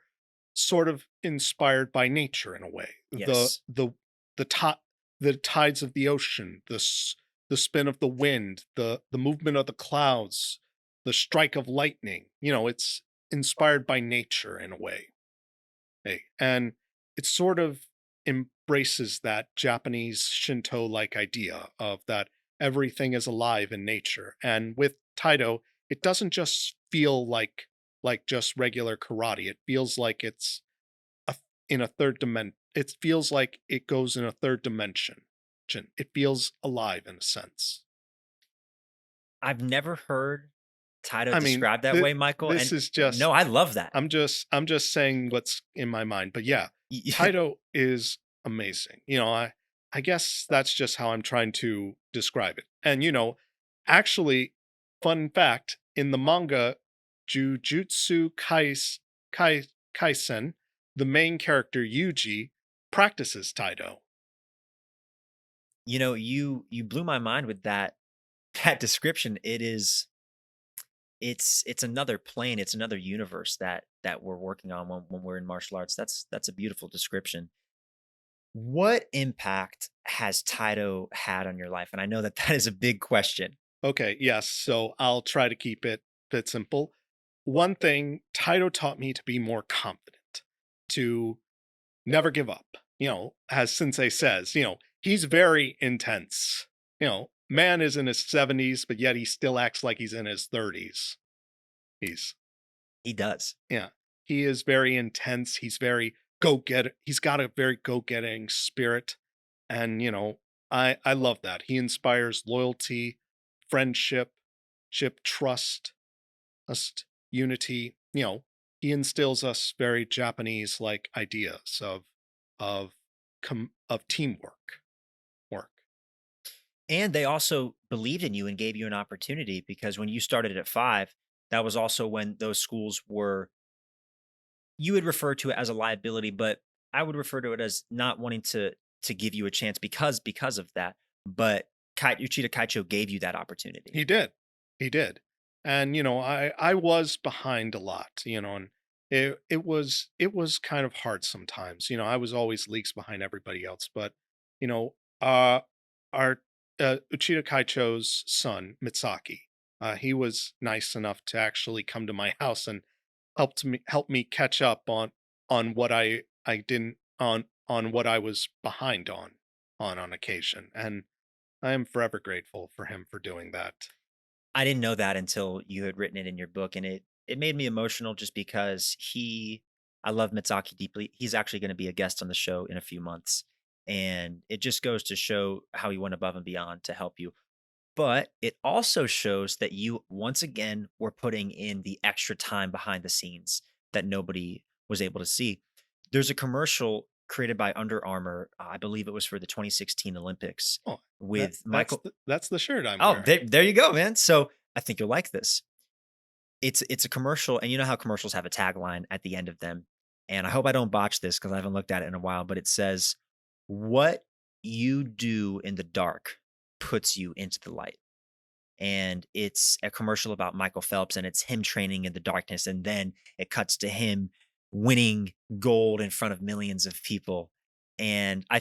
sort of inspired by nature in a way. Yes, The ti- the tides of the ocean, the spin of the wind, the movement of the clouds, the strike of lightning. It's inspired by nature in a way. And it sort of embraces that Japanese Shinto like idea of that everything is alive in nature. And with Taido, it doesn't just feel like just regular karate. It feels like it's in a third dimension. It feels like it goes in a third dimension. It feels alive in a sense. I've never heard Taido I mean, described that way, Michael, this and is no, just I love that. I'm just saying what's in my mind. But yeah, Taido is amazing. I guess that's just how I'm trying to describe it. And actually, fun fact, in the manga Jujutsu Kai, Kaisen, the main character Yuji practices Taido. You blew my mind with that description. It's another plane, it's another universe that we're working on when we're in martial arts. That's a beautiful description. What impact has Taido had on your life? And I know that that is a big question. Okay, yes. So I'll try to keep it bit simple. One thing, Taido taught me to be more confident, to never give up. As Sensei says, he's very intense. Man is in his 70s, but yet he still acts like he's in his 30s. He's He does. Yeah, he is very intense. He's very go get. He's got a very go getting spirit, and I love that. He inspires loyalty, friendship, trust, unity. He instills us very Japanese like ideas of of teamwork. Work. And they also believed in you and gave you an opportunity because when you started at 5, that was also when those schools were you would refer to it as a liability, but I would refer to it as not wanting to to give you a chance because of that. But Uchida Kaicho gave you that opportunity. He did. He did. And, I was behind a lot, and it was kind of hard sometimes. I was always leagues behind everybody else, but, you know, our Uchida Kaicho's son, Mitsaki, he was nice enough to actually come to my house and help me catch up on what I didn't on what I was behind on occasion. And I am forever grateful for him for doing that. I didn't know that until you had written it in your book, and it made me emotional just because I love Mitsaki deeply. He's actually going to be a guest on the show in a few months, and it just goes to show how he went above and beyond to help you. But it also shows that you once again were putting in the extra time behind the scenes that nobody was able to see. There's a commercial created by Under Armour, I believe it was for the 2016 Olympics Oh, that with that's Michael. that's the shirt I'm Oh, wearing. there you go, man. So I think you'll like this. It's a commercial, and you know how commercials have a tagline at the end of them. And I hope I don't botch this because I haven't looked at it in a while, but it says, "What you do in the dark puts you into the light." And it's a commercial about Michael Phelps, and it's him training in the darkness, and then it cuts to him winning gold in front of millions of people. And I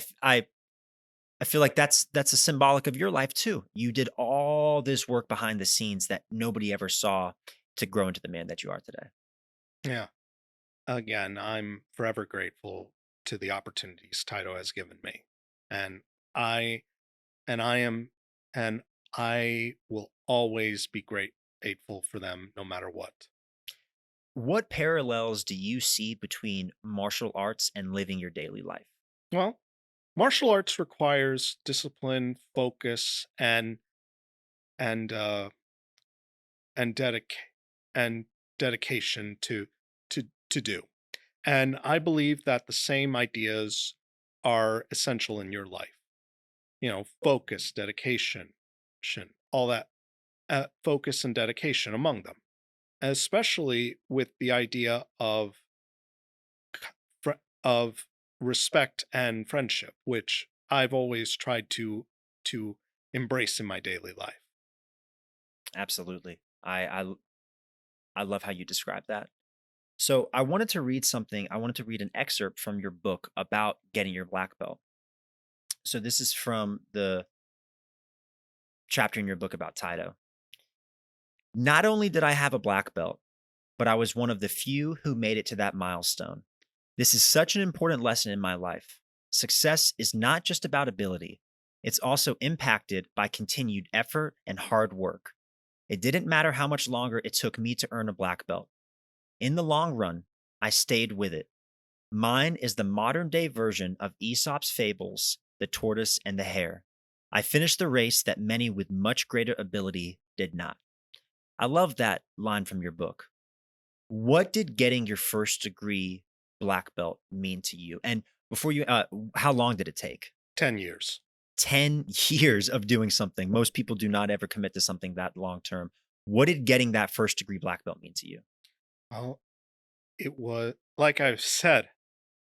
feel like that's a symbolic of your life too. You did all this work behind the scenes that nobody ever saw to grow into the man that you are today. Yeah. Again, I'm forever grateful to the opportunities Taido has given me. And I and I am and I will always be grateful for them no matter what. What parallels do you see between martial arts and living your daily life? Well, martial arts requires discipline, focus, and and dedic and dedication to do. And I believe that the same ideas are essential in your life. Focus, dedication, all that, focus and dedication among them, especially with the idea of respect and friendship, which I've always tried to embrace in my daily life. Absolutely. I love how you describe that. So I wanted to read something. I wanted to read an excerpt from your book about getting your black belt. So this is from the chapter in your book about Taido. Not only did I have a black belt, but I was one of the few who made it to that milestone. This is such an important lesson in my life. Success is not just about ability, it's also impacted by continued effort and hard work. It didn't matter how much longer it took me to earn a black belt. In the long run, I stayed with it. Mine is the modern day version of Aesop's fables, The Tortoise and the Hare. I finished the race that many with much greater ability did not. I love that line from your book. What did getting your first degree black belt mean to you? And before you, how long did it take? 10 years. 10 years of doing something. Most people do not ever commit to something that long term. What did getting that first degree black belt mean to you? Well, it was like I've said,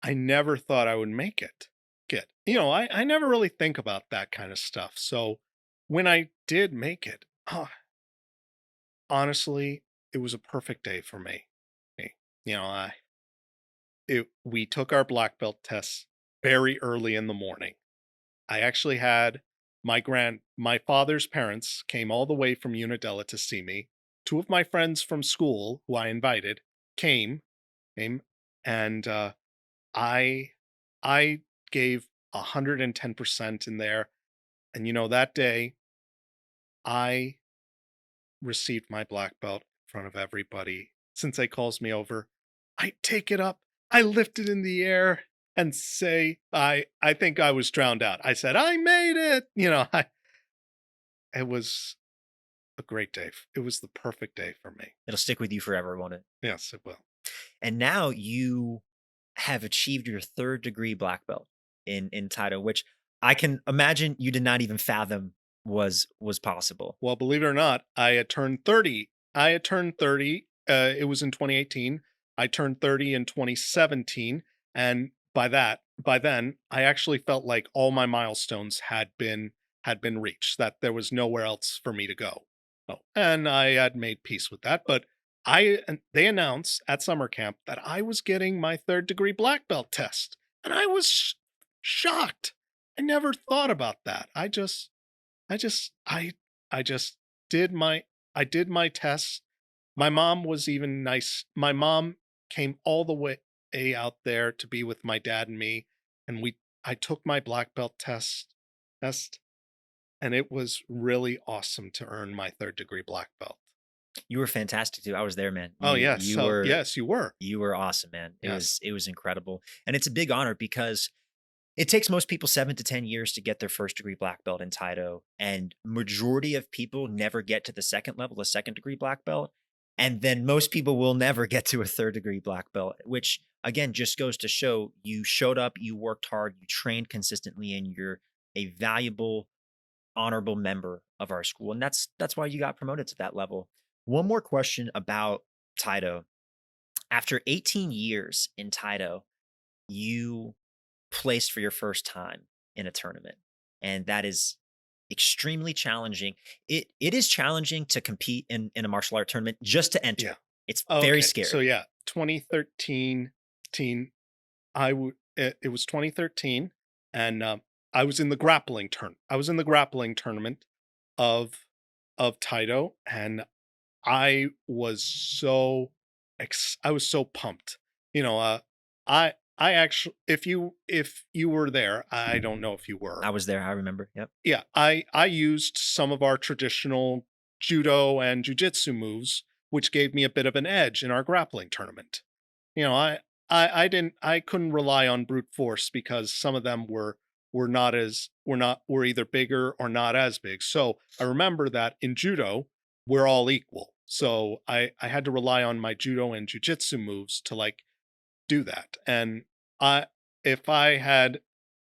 I never thought I would make it. I never really think about that kind of stuff. So when I did make it, honestly, it was a perfect day for me. Eh, You know, I we took our black belt tests very early in the morning. I actually had my father's parents came all the way from Unadilla to see me. Two of my friends from school who I invited came, came, and I I gave 110% in there. And that day I received my black belt in front of everybody. Since they calls me over, I take it up, I lift it in the air and say, I think I was drowned out. I said, I made it. It was a great day. It was the perfect day for me. It'll stick with you forever, won't it? Yes, it will. And now you have achieved your third degree black belt in Taito, which I can imagine you did not even fathom was possible. Well, believe it or not, I had turned 30. I had turned 30. It was in 2018. I turned 30 in 2017. And by then, I actually felt like all my milestones had been reached, that there was nowhere else for me to go. Oh, and I had made peace with that, but they announced at summer camp that I was getting my 3rd-degree black belt test, and I was shocked. I never thought about that. I just I just did my I did my test. My mom was even nice. My mom came all the way out there to be with my dad and me, and I took my black belt test, and it was really awesome to earn my 3rd-degree black belt. You were fantastic too. I was there, man. Oh, You yes. you So, were yes, you were. you were awesome, man. It Yes. was it was incredible. And it's a big honor because it takes most people 7 to 10 years to get their first degree black belt in Taido, and majority of people never get to the second level, the second degree black belt, and then most people will never get to a third degree black belt, which again just goes to show you showed up, you worked hard, you trained consistently, and you're a valuable, honorable member of our school, and that's why you got promoted to that level. One more question about Taido. After 18 years in Taido, you placed for your first time in a tournament, and that is extremely challenging. It is challenging to compete in a martial art tournament just to Yeah. enter. It's very Okay. So, scary. yeah, 2013 teen it was 2013, and, I was in the grappling tournament of Taido, and I was I was so pumped. You know, I actually, if you were there, I don't know if you were. I was there, I remember. Yep. Yeah, I used some of our traditional judo and jujitsu moves, which gave me a bit of an edge in our grappling tournament. You know, I couldn't rely on brute force because some of them were either bigger or not as big. So I remember that in judo, we're all equal. So I had to rely on my judo and jujitsu moves to like do that. And I if I had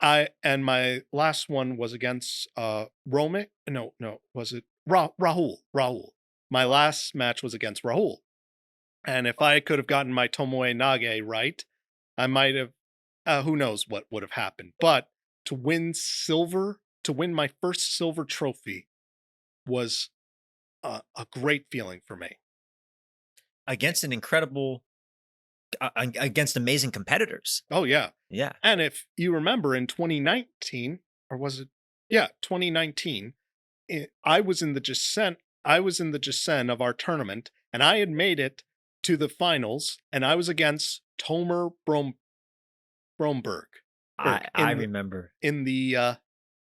I and my last one was against Romic. No, was it Rahul? Rahul. My last match was against Rahul. And if I could have gotten my Tomoe Nage right, I might have, who knows what would have happened. But to win my first silver trophy was a great feeling for me. Against an incredible against amazing competitors. Oh, yeah. Yeah. And if you remember in 2019, or was it? Yeah, 2019, I was in the descent. I was in the descent of our tournament, and I had made it to the finals, and I was against Tomer Bromberg, Berg I remember. in the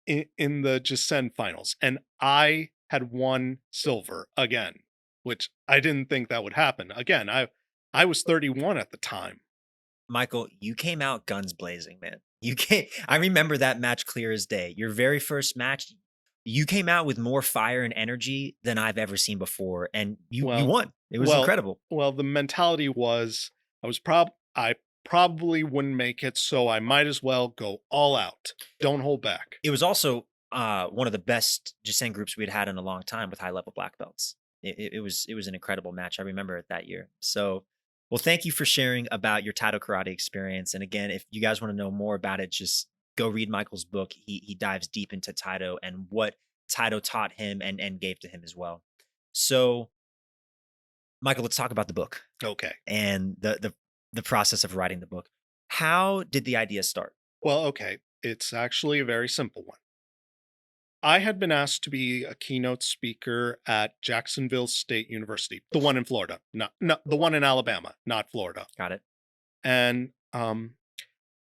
in the Descent finals, and I had won silver again, which I didn't think that would happen. Again, I was 31 at the time. Michael, you came out guns blazing, man. You came I remember that match clear as day. Your very first match, you came out with more fire and energy than I've ever seen before, and you Well, won. It was well, incredible. the mentality was I probably wouldn't make it, so I might as well go all out. Don't hold back. It was also, one of the best Jissen groups we'd had in a long time with high level black belts. It was an incredible match. I remember it that year. So, well, thank you for sharing about your Taido Karate experience. And again, if you guys want to know more about it, just go read Michael's book. He dives deep into Taido and what Taido taught him and gave to him as well. So, Michael, let's talk about the book Okay. and the process of writing the book. How did the idea start? Well, okay. It's actually a very simple one. I had been asked to be a keynote speaker at Jacksonville State University, the one in Florida, not the one in Alabama, not Florida. Got it. And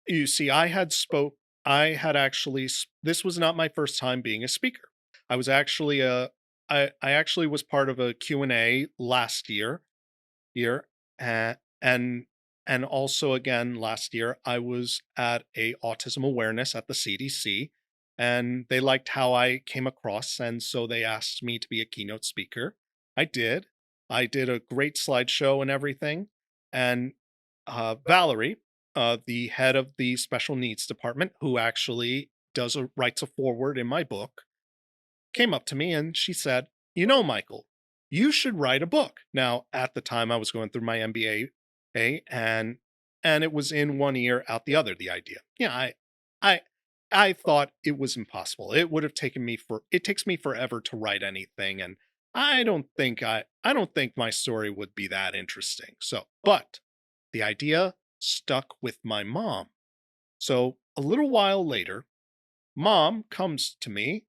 you see, I had actually this was not my first time being a speaker. I was actually a I actually was part of a Q&A last year, and and also again last year I was at a autism awareness at the CDC, and they liked how I came across, and so they asked me to be a keynote speaker. I did. I did a great slideshow and everything, and Valerie, the head of the special needs department, who actually writes a foreword in my book, came up to me and she said, "You know, Michael, you should write a book." Now, at the time, I was going through my MBA, and and it was in one ear, out the other, the idea. Yeah, I I thought it was impossible. It would have taken me for it takes me forever to write anything, and I don't think my story would be that interesting. So, but the idea stuck with my mom. So, a little while later, mom comes to me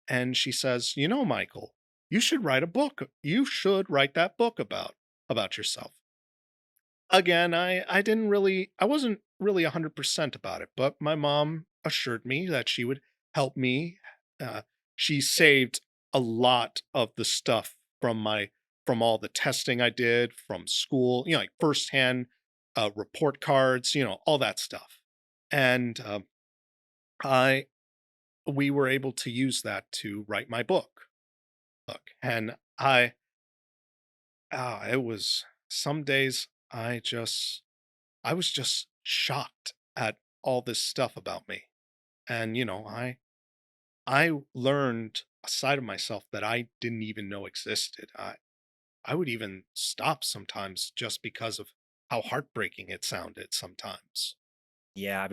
and she says, "You know, Michael, you should write a book. You should write that book about yourself." Again, I wasn't really 100% about it, but my mom assured me that she would help me. Uh, she saved a lot of the stuff from all the testing I did from school, like firsthand report cards, all that stuff. And I we were able to use that to write my book. And it was some days I was just shocked at all this stuff about me. And I learned a side of myself that I didn't even know existed. I would even stop sometimes just because of how heartbreaking it sounded sometimes. Yeah, I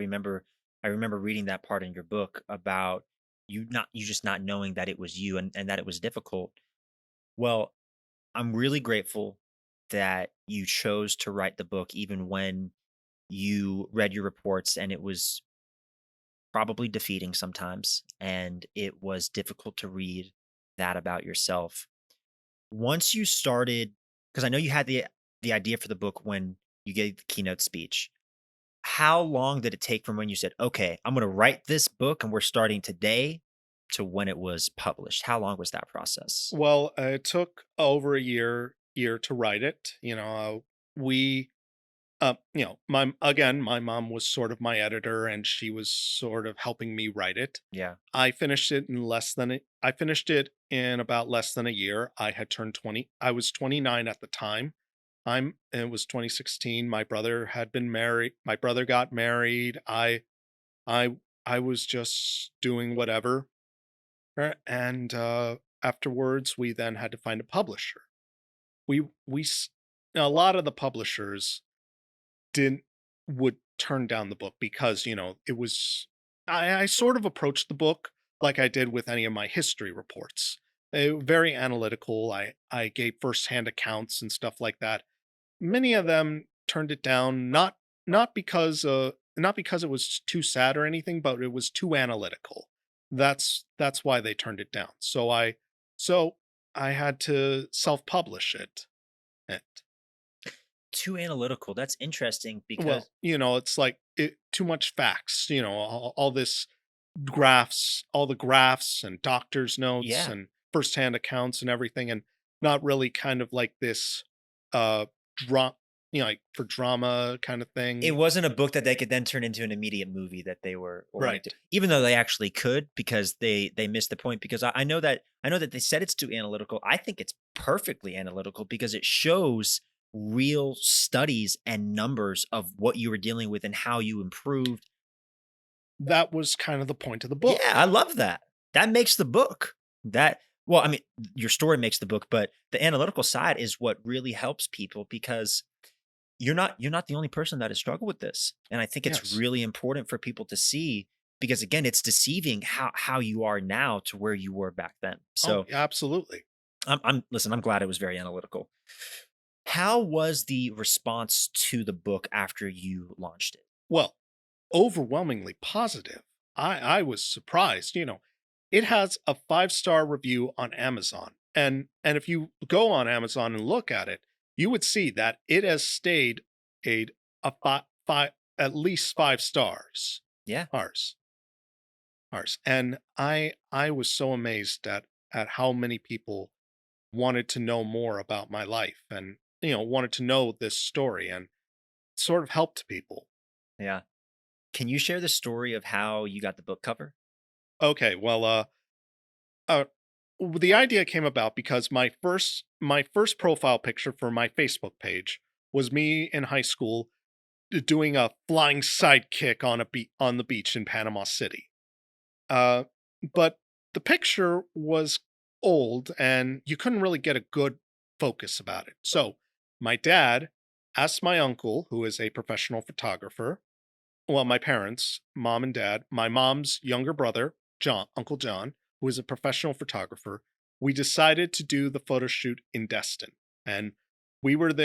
remember reading that part in your book about you just not knowing that it was you and that it was difficult. Well, I'm really grateful that you chose to write the book even when you read your reports and it was probably defeating sometimes and it was difficult to read that about yourself. Once you started, because I know you had the idea for the book when you gave the keynote speech. How long did it take from when you said, "Okay, I'm gonna write this book and we're starting today," to when it was published? How long was that process? Well, it took over a year to write it. We my mom was sort of my editor and she was sort of helping me write it. Yeah. I finished it in about less than a year. I was 29 at the time. It was 2016. My brother had been married. My brother got married. I I was just doing whatever. And afterwards we then had to find a publisher. We a lot of the publishers didn't would turn down the book because, it was I sort of approached the book like I did with any of my history reports. Very analytical. I gave firsthand accounts and stuff like that. Many of them turned it down, not because it was too sad or anything, but it was too analytical. That's why they turned it down. So I had to self-publish it. Too analytical. That's interesting Well, because it's like too much facts, all this all the graphs and doctor's notes yeah, and firsthand accounts and everything, and not really kind of like this, uh, dra- like for drama kind of it thing. wasn't a book that they could then turn into an immediate movie that they were wanting to, Right. even though they actually could because they missed the point because I know that they said it's too analytical. I think it's perfectly analytical because it shows real studies and numbers of what you were dealing with and how you improved. That was kind of the point of the Yeah, book. I love that. That makes the book. That well, I mean, your story makes the book, but the analytical side is what really helps people because you're not the only person that has struggled with this. And I think it's Yes. really important for people to see because again, it's deceiving how you are now to where you were back then. Oh, So yeah, absolutely. I'm listen, I'm glad it was very analytical. How was the response to the book after you launched it? Well, overwhelmingly positive. I was surprised. It has a 5-star review on Amazon, and if you go on Amazon and look at it, you would see that it has stayed a five at least 5 stars. Yeah. Ours, and I was so amazed at how many people wanted to know more about my life and wanted to know this story and sort of helped people. Yeah. Can you share the story of how you got the book cover? Okay, well, Uh, the idea came about because my first profile picture for my Facebook page was me in high school doing a flying sidekick on the beach in Panama City. Uh, but the picture was old and you couldn't really get a good focus about it. So my dad asked my uncle, who is a professional photographer. Well, my parents, mom and dad, my mom's younger brother, John, Uncle John, who is a professional photographer. We decided to do the photo shoot in Destin, and we would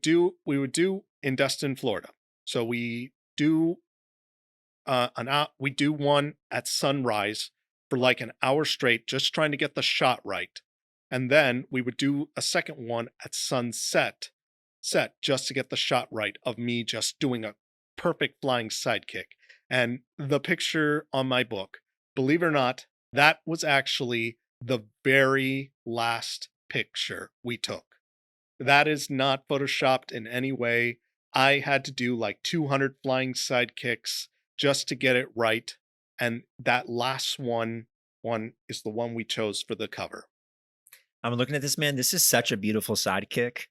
do in Destin, Florida. So do we do one at sunrise for like an hour straight, just trying to get the shot right. And then we would do a second one at set just to get the shot right of me just doing a perfect flying sidekick. And the picture on my book, believe it or not, that was actually the very last picture we took. That is not photoshopped in any way. I had to do like 200 flying sidekicks just to get it right. And that last one is the one we chose for the cover. I'm looking at this, man. This is such a beautiful sidekick.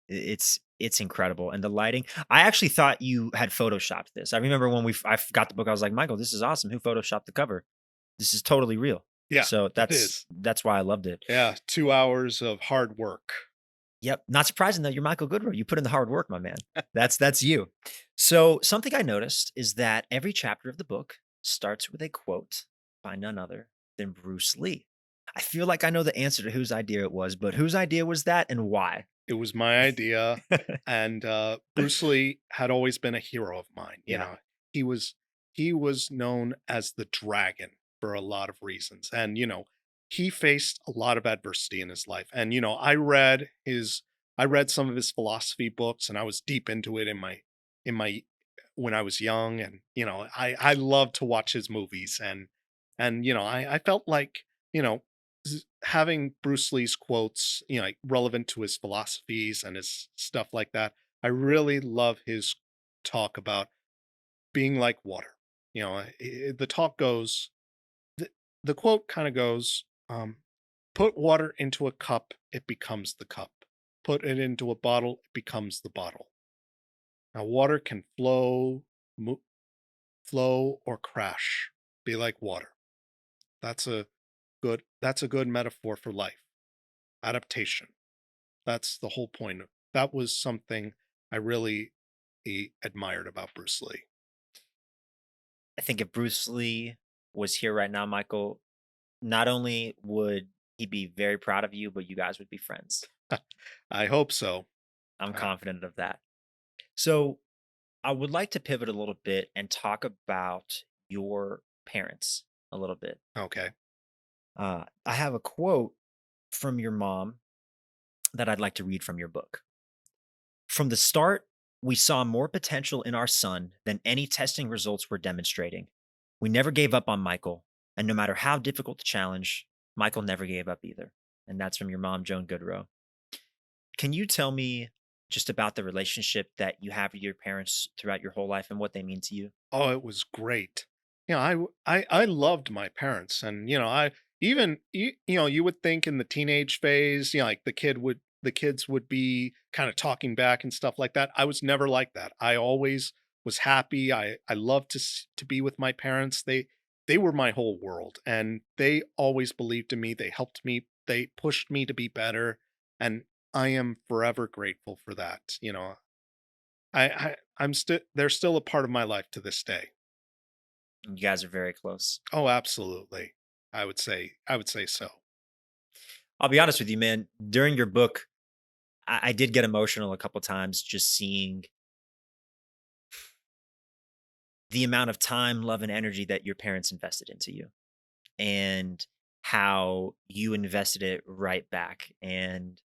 It's incredible, and the lighting. I actually thought you had photoshopped this. I remember when I got the book, I was like, Michael, this is awesome. Who photoshopped the cover? This is totally real. Yeah, So it that's is. that's why I loved it. Yeah, 2 hours of hard work. Yep. Not surprising that you're Michael Goodroe. You put in the hard work, my man. That's you. So something I noticed is that every chapter of the book starts with a quote by none other than Bruce Lee. I feel like I know the answer to whose idea it was, but whose idea was that and why? It was my idea, and, Bruce Lee had always been a hero of mine, you Yeah. know? He was he was known as the dragon for a lot of reasons, and, he faced a lot of adversity in his life, and, I read some of his philosophy books, and I was deep into it in my when I was young, and, I love to watch his movies, and, I felt like, you know, having Bruce Lee's quotes, like relevant to his philosophies and his stuff like that. I really love his talk about being like water. The talk goes, the, the quote kind of goes, put water into a cup, it becomes the cup. Put it into a bottle, it becomes the bottle. Now, water can flow or crash, be like water. That's a that's a good metaphor for life. Adaptation. That's the whole point. That was something I really admired about Bruce Lee. I think if Bruce Lee was here right now, Michael, not only would he be very proud of you, but you guys would be friends. I hope so. I'm Uh, confident of that. So I would like to pivot a little bit and talk about your parents a little bit. okay. I have a quote from your mom that I'd like to read from your book. From the start, we saw more potential in our son than any testing results were demonstrating. We never gave up on Michael, and no matter how difficult the challenge, Michael never gave up either. And that's from your mom, Joan Goodroe. Can you tell me just about the relationship that you have with your parents throughout your whole life and what they mean to you? Oh, it was great. I loved my parents, and I even you would think in the teenage phase, like the kids would be kind of talking back and stuff like that. I was never like that. I always was happy. I loved to be with my parents. They were my whole world, and they always believed in me. They helped me. They pushed me to be better, and I am forever grateful for that. I'm still they're still a part of my life to this day. You guys are very close. Oh, absolutely. I would say so. I'll be honest with you, man. During your book, I did get emotional a couple times just seeing the amount of time, love, and energy that your parents invested into you and how you invested it right back. And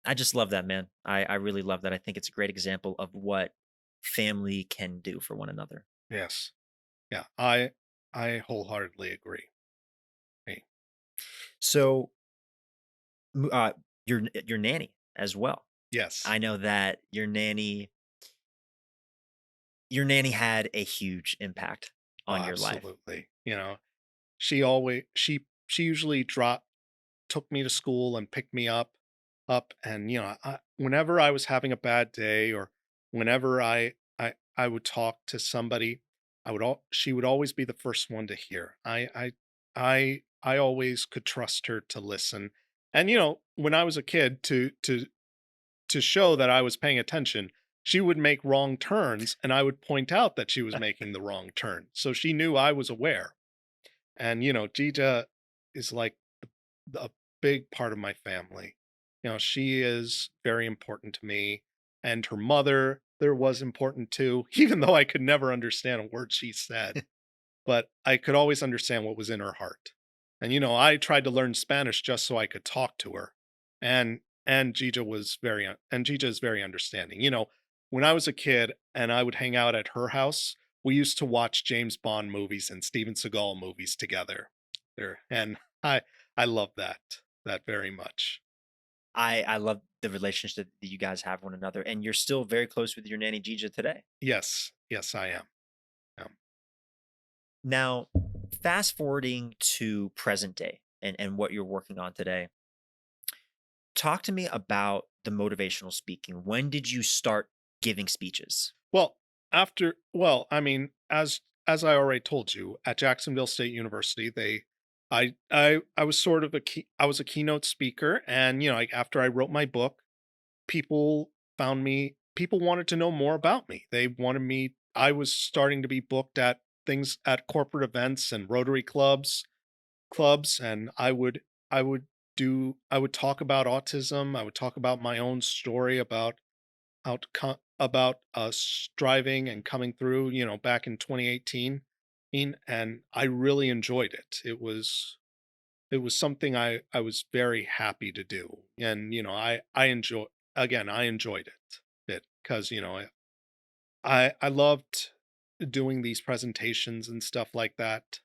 I just love that, man. I really love that. I think it's a great example of what family can do for one another. Yes. Yeah. I wholeheartedly agree. Hey. So, your nanny as well. Yes. I know that your nanny had a huge impact Oh, on your life. absolutely. She usually took me to school and picked me up, and whenever I was having a bad day, or whenever I would talk to somebody, she would always be the first one to hear. I always could trust her to listen. And when I was a kid, to show that I was paying attention, she would make wrong turns and I would point out that she was making the wrong turn. So she knew I was aware. And, Jija is like a big part of my family. She is very important to me. And her mother, there was important too, even though I could never understand a word she said, but I could always understand what was in her heart. And, I tried to learn Spanish just so I could talk to her. And, and Gija is very understanding. When I was a kid and I would hang out at her house, we used to watch James Bond movies and Steven Seagal movies together. There, and I love that very much. I love the relationship that you guys have one another, and you're still very close with your nanny Gija today. Yes, yes, I am. Now, fast forwarding to present day and what you're working on today, talk to me about the motivational speaking. When did you start giving speeches? Well, I mean, as I already told you, at Jacksonville State University, I was sort of I was a keynote speaker, and like after I wrote my book, people wanted to know more about me. They wanted me I was starting to be booked at things at corporate events and Rotary clubs, and I would talk about autism. I would talk about my own story about striving and coming through, back in 2018, and I really enjoyed it. It was something I was very happy to do, and I enjoyed it because I loved doing these presentations and stuff like that.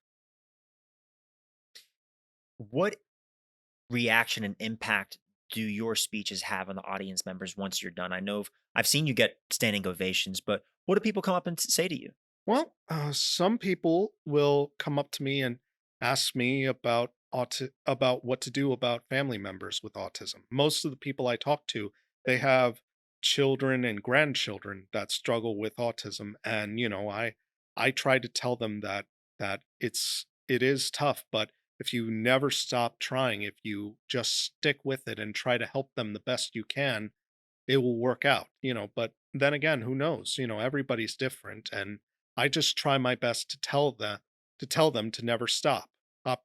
What reaction and impact do your speeches have on the audience members once you're done? I've seen you get standing ovations, but what do people come up and say to you? Well, some people will come up to me and ask me about what to do about family members with autism. Most of the people I talk to, they have children and grandchildren that struggle with autism, and I try to tell them that it is tough, but if you never stop trying, if you just stick with it and try to help them the best you can, it will work out, but then again, who knows? Everybody's different, and I just try my best to tell them to never stop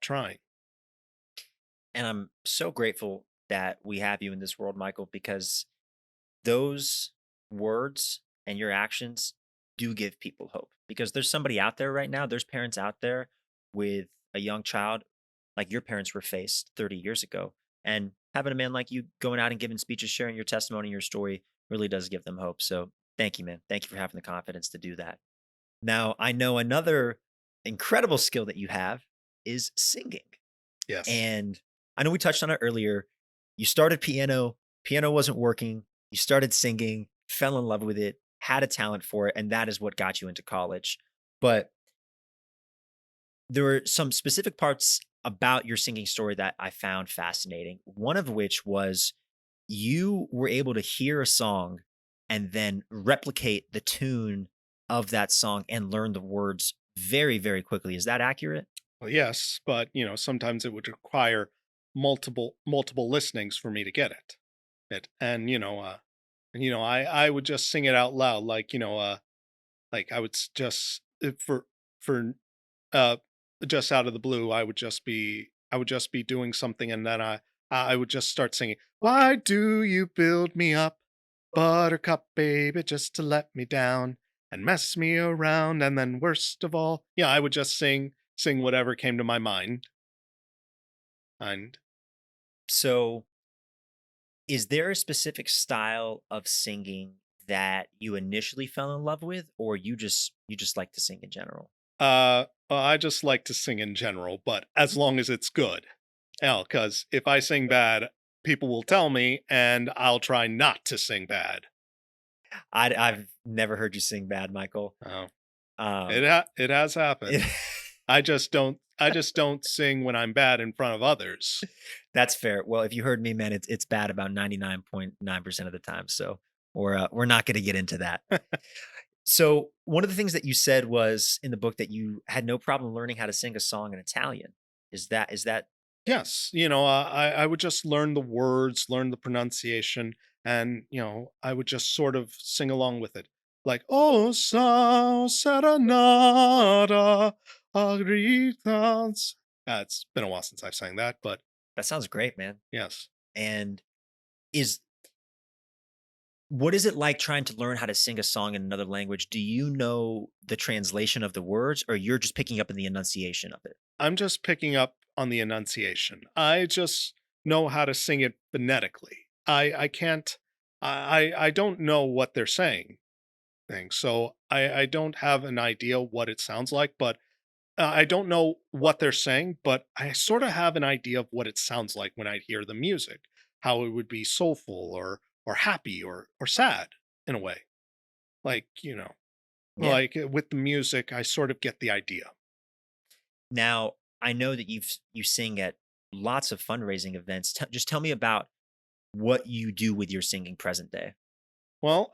trying. And I'm so grateful that we have you in this world, Michael, because those words and your actions do give people hope. Because there's somebody out there right now, there's parents out there with a young child like your parents were faced 30 years ago. And having a man like you going out and giving speeches, sharing your testimony, your story really does give them hope. So thank you, man. Thank you for having the confidence to do that. Now, I know another incredible skill that you have is singing. Yes. And I know we touched on it earlier. You started piano wasn't working. You started singing, fell in love with it, had a talent for it, and that is what got you into college. But there were some specific parts about your singing story that I found fascinating. One of which was you were able to hear a song and then replicate the tune of that song and learn the words very, very quickly. Is that accurate? Well, yes, but sometimes it would require multiple listenings for me to get and I would just sing it out loud, like I would just for uh just out of the blue, I would just be doing something, and then I would just start singing, why do you build me up, buttercup baby, just to let me down and mess me around, and then worst of all, yeah, I would just sing whatever came to my mind. And So, is there a specific style of singing that you initially fell in love with, or you just like to sing in general? I just like to sing in general, but as long as it's good. Because if I sing bad, people will tell me, and I'll try not to sing bad. I've never heard you sing bad, Michael. Oh, Um, it has it, happened. I just don't sing when I'm bad in front of others. that's fair. Well, if you heard me, man, it's bad about 99.9% of the time. So we're not going to get into that. So one of the things that you said was in the book that you had no problem learning how to sing a song in Italian. Is that Yes, I would just learn the words, learn the pronunciation, And, I would just sort of sing along with it. Like, oh, so serenata, agritas. It's been a while since I've sang that, but That sounds great, man. yes. And is what is it like trying to learn how to sing a song in another language? Do you know the translation of the words, or you're just picking up in the enunciation of it? I'm just picking up on the enunciation. I just know how to sing it phonetically. I can't I don't know what they're saying thing. So I don't have an idea what it sounds like, but I don't know what they're saying, but I sort of have an idea of what it sounds like when I hear the music, how it would be soulful or happy or sad in a way. Like, Yeah. with the music, I sort of get the idea. Now, I know that you sing at lots of fundraising events. Just tell me about what you do with your singing present day. Well,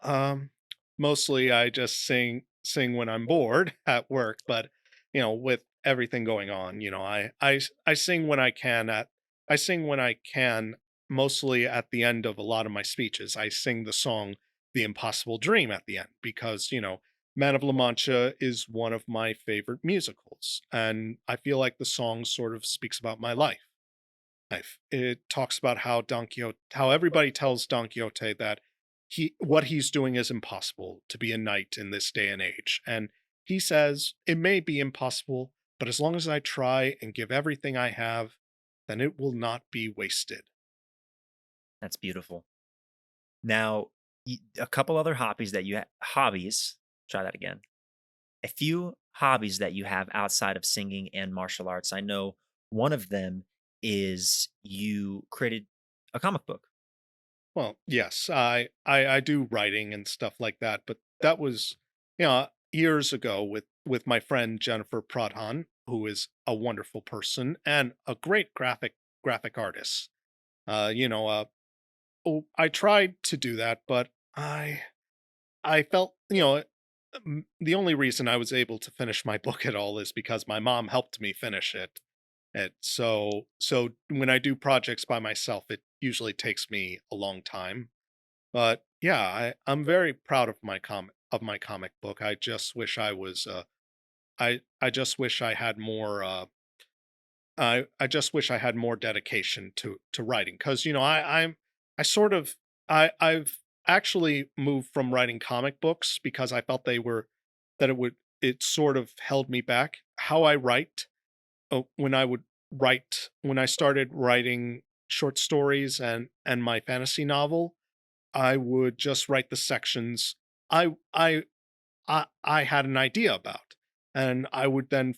mostly I just sing when I'm bored at work, but with everything going on, I sing when I sing when I can, mostly at the end of a lot of my speeches. I sing the song The Impossible Dream at the end because, Man of La Mancha is one of my favorite musicals, and I feel like the song sort of speaks about my life. It talks about how Don Quixote, how everybody tells Don Quixote that what he's doing is impossible to be a knight in this day and age. And he says, it may be impossible, but as long as I try and give everything I have, then it will not be wasted. That's beautiful. Now, a couple other hobbies. Try that again. A few hobbies that you have outside of singing and martial arts. I know one of them is you created a comic book. Well, yes, I do writing and stuff like that, but that was, years ago with my friend Jennifer Pradhan, who is a wonderful person and a great graphic artist. Oh, I tried to do that, but I felt, the only reason I was able to finish my book at all is because my mom helped me finish it. So when I do projects by myself, it usually takes me a long time. But yeah, I'm very proud of my comic book. I just wish I was I just wish I had more I just wish I had more dedication to writing because I sort of I've actually moved from writing comic books because I felt that it sort of held me back. How I write, when I started writing short stories and my fantasy novel, I would just write the sections I I I had an idea about. And I would then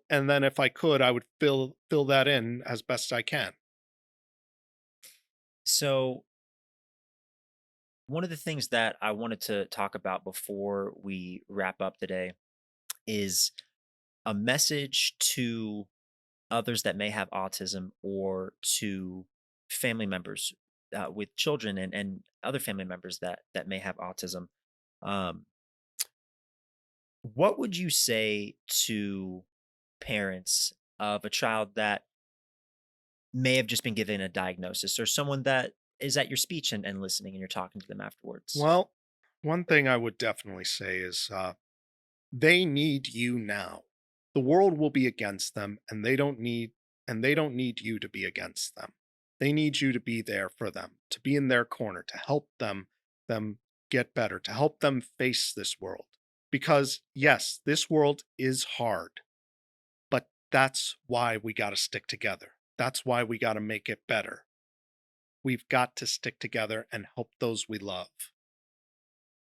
and then if I could, I would fill that in as best I can. So, one of the things that I wanted to talk about before we wrap up today is a message to others that may have autism or to family members with children and other family members that may have autism. Um, what would you say to parents of a child that may have just been given a diagnosis or someone that is at your speech and listening and you're talking to them afterwards? Well, one thing I would definitely say is they need you now. The world will be against them and they don't need you to be against them. They need you to be there for them, to be in their corner, to help them get better, to help them face this world. Because yes, this world is hard, but that's why we got to stick together. That's why we got to make it better. We've got to stick together and help those we love.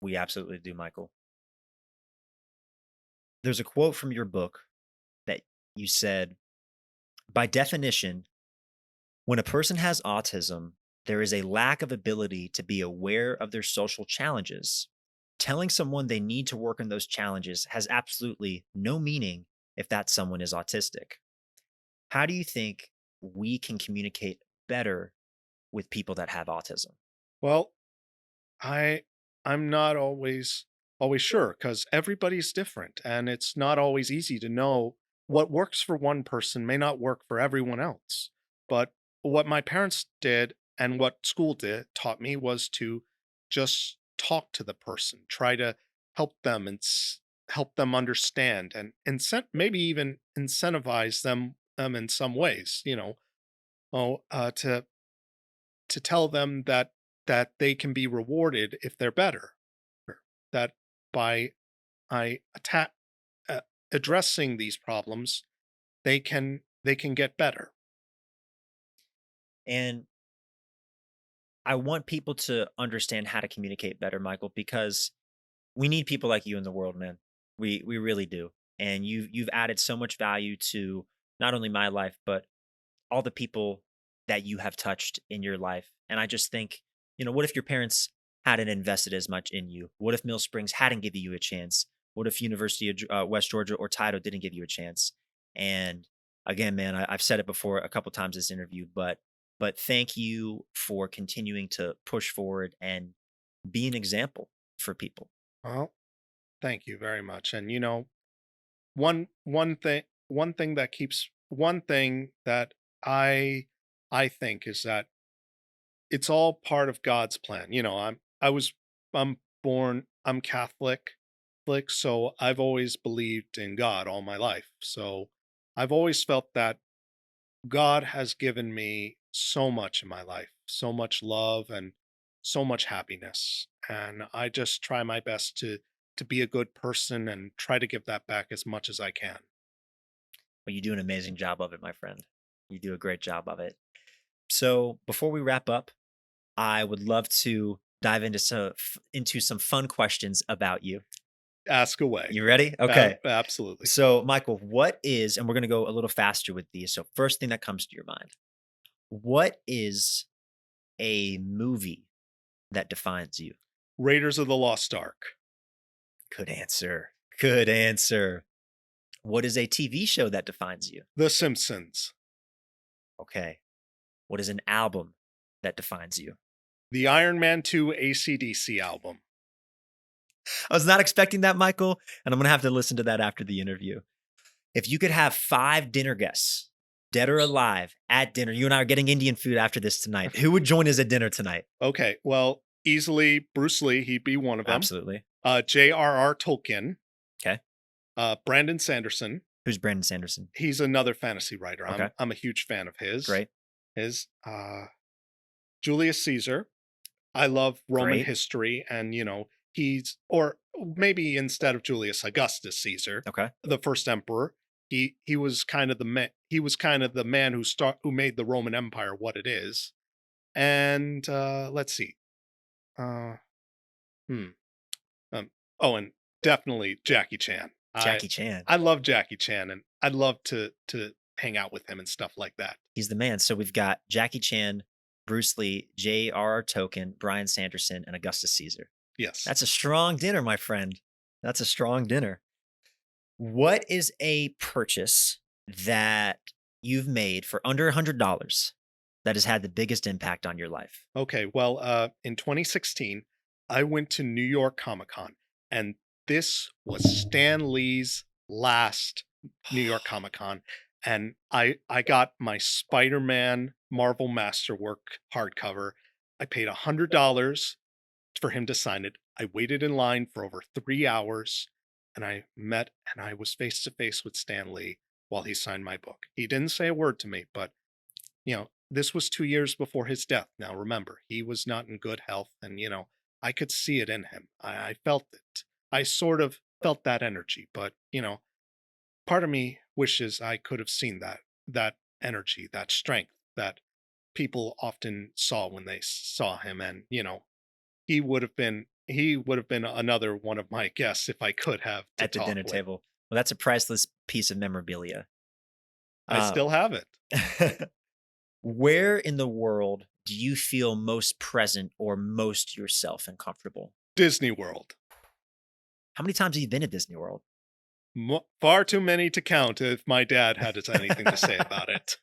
We absolutely do, Michael. There's a quote from your book that you said, by definition, when a person has autism, there is a lack of ability to be aware of their social challenges. Telling someone they need to work on those challenges has absolutely no meaning if that someone is autistic. How do you think we can communicate better with people that have autism? Well, I I'm not always sure because everybody's different and it's not always easy to know what works for one person may not work for everyone else. But what my parents did And what school did taught me was to just talk to the person, try to help them help them understand and maybe even incentivize them in some ways, to tell them that they can be rewarded if they're better. That by I attack uh, addressing these problems, they can get better. And I want people to understand how to communicate better, Michael, because we need people like you in the world, man. We really do. And you've added so much value to not only my life, but all the people that you have touched in your life. And I just think, what if your parents hadn't invested as much in you? What if Mill Springs hadn't given you a chance? What if University of West Georgia or Taido didn't give you a chance? And again, man, I've said it before a couple times this interview, but thank you for continuing to push forward and be an example for people. Well, thank you very much. And one thing that I think is that it's all part of God's plan. I'm born I'm Catholic, so I've always believed in God all my life. So I've always felt that God has given me so much in my life, so much love and so much happiness. And I just try my best to be a good person and try to give that back as much as I can. But you do an amazing job of it, my friend. You do a great job of it. So before we wrap up, I would love to dive into some fun questions about you. Ask away. You ready? Okay. Absolutely. So, Michael, what is, and we're going to go a little faster with these. So, first thing that comes to your mind, what is a movie that defines you? Raiders of the Lost Ark. Good answer. Good answer. What is a TV show that defines you? The Simpsons. Okay. What is an album that defines you? The Iron Man 2 AC/DC album. I was not expecting that, Michael, and I'm going to have to listen to that after the interview. If you could have 5 dinner guests, dead or alive, at dinner, you and I are getting Indian food after this tonight. Who would join us at dinner tonight? Okay, well, easily Bruce Lee, he'd be one of them. Absolutely. J.R.R. Tolkien, Okay. Brandon Sanderson. Who's Brandon Sanderson? He's another fantasy writer. Okay. I'm a huge fan of his. Great. His Julius Caesar. I love Roman Great. history, and he's or maybe instead of Julius Augustus Caesar, Okay. the first emperor. He was kind of the man. He was kind of the man who made the Roman Empire what it is. And let's see. Uh, hmm. Oh, and definitely Jackie Chan. I Jackie Chan. I love Jackie Chan, and I'd love to hang out with him and stuff like that. He's the man. So we've got Jackie Chan, Bruce Lee, J.R.R. Tolkien, Brian Sanderson, and Augustus Caesar. Yes. That's a strong dinner, my friend. That's a strong dinner. What is a purchase that you've made for under $100 that has had the biggest impact on your life? Okay. Well, in 2016, I went to New York Comic Con, and this was Stan Lee's last New York Comic Con, and I got my Spider-Man Marvel Masterwork hardcover. I paid $100 for him to sign it. I waited in line for over 3 hours, and I was face to face with Stan Lee while he signed my book. He didn't say a word to me, but this was 2 years before his death. Now, remember, he was not in good health, and I could see it in him. I felt it. I sort of felt that energy, but part of me wishes I could have seen that energy, that strength that people often saw when they saw him, and he would have been another one of my guests if I could have to At the talk dinner with. table. Well, that's a priceless piece of memorabilia. I Uh, still have it. where in the world do you feel most present or most yourself and comfortable? Disney World. How many times have you been at Disney World? Far too many to count if my dad had anything to say about it.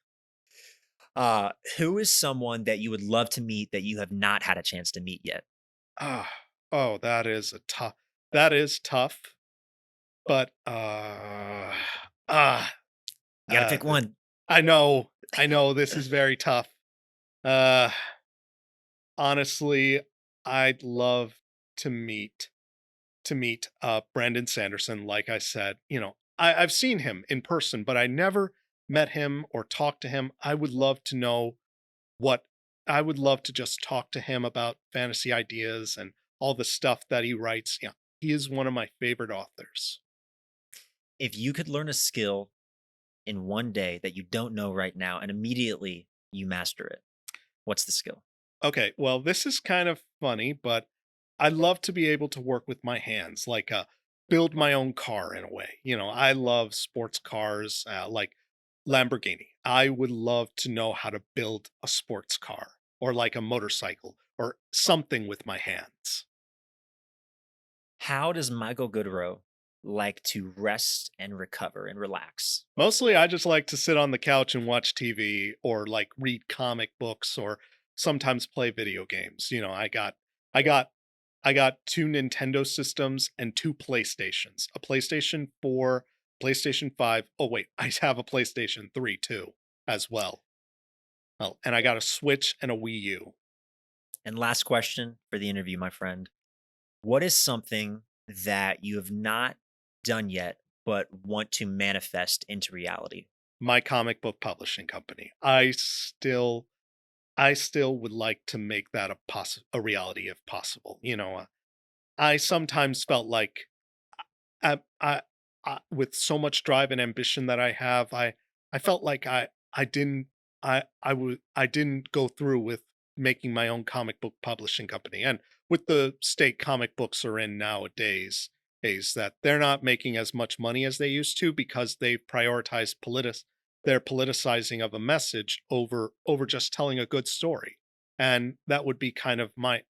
Who is someone that you would love to meet that you have not had a chance to meet yet? Ah, oh, that is tough, but ah, You got to pick th one. I know this is very tough. Uh, Honestly, I'd love to meet Brandon Sanderson. Like I said, I've seen him in person, but I never met him or talked to him. I would love to know what I would love to just talk to him about fantasy ideas and all the stuff that he writes. Yeah, he is one of my favorite authors. If you could learn a skill in one day that you don't know right now and immediately you master it, what's the skill? Okay, well, this is kind of funny, but I love to be able to work with my hands, like build my own car in a way. I love sports cars, like Lamborghini. I would love to know how to build a sports car or like a motorcycle or something with my hands. How does Michael Goodroe like to rest and recover and relax? Mostly, I just like to sit on the couch and watch TV or like read comic books or sometimes play video games. I got, I got two Nintendo systems and two PlayStations, a PlayStation 4, PlayStation 5. Oh, wait, I have a PlayStation 3 too, as well. Oh, and I got a Switch and a Wii U. And last question for the interview, my friend. What is something that you have not done yet, but want to manifest into reality? My comic book publishing company. I still would like to make that a reality if possible. I sometimes felt like with so much drive and ambition that I have, I felt like I didn't I didn't go through with making my own comic book publishing company. And with the state comic books are in nowadays, is that they're not making as much money as they used to because they prioritize their politicizing of a message over just telling a good story. And that would be kind of my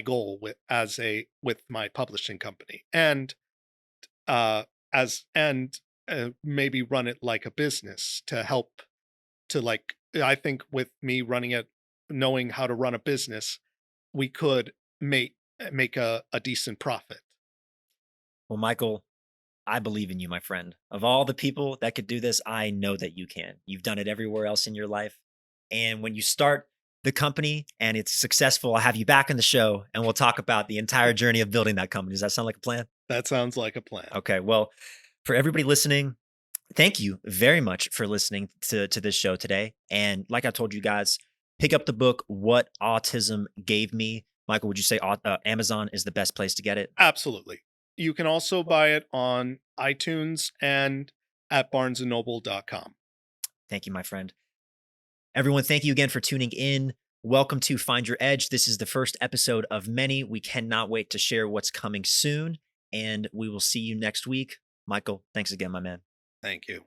goal with my publishing company. Uh, and maybe run it like a business to help to like I think with me running it, knowing how to run a business, we could make a decent profit. Well, Michael, I believe in you, my friend. Of all the people that could do this, I know that you can. You've done it everywhere else in your life. And when you start the company and it's successful, I'll have you back on the show and we'll talk about the entire journey of building that company. Does that sound like a plan? That sounds like a plan. Okay. Well, for everybody listening, thank you very much for listening to this show today. And like I told you guys, pick up the book, What Autism Gave Me. Michael, would you say Amazon is the best place to get it? Absolutely. You can also buy it on iTunes and at barnesandnoble.com. Thank you, my friend. Everyone, thank you again for tuning in. Welcome to Find Your Edge. This is the first episode of many. We cannot wait to share what's coming soon, and we will see you next week. Michael, thanks again, my man. Thank you.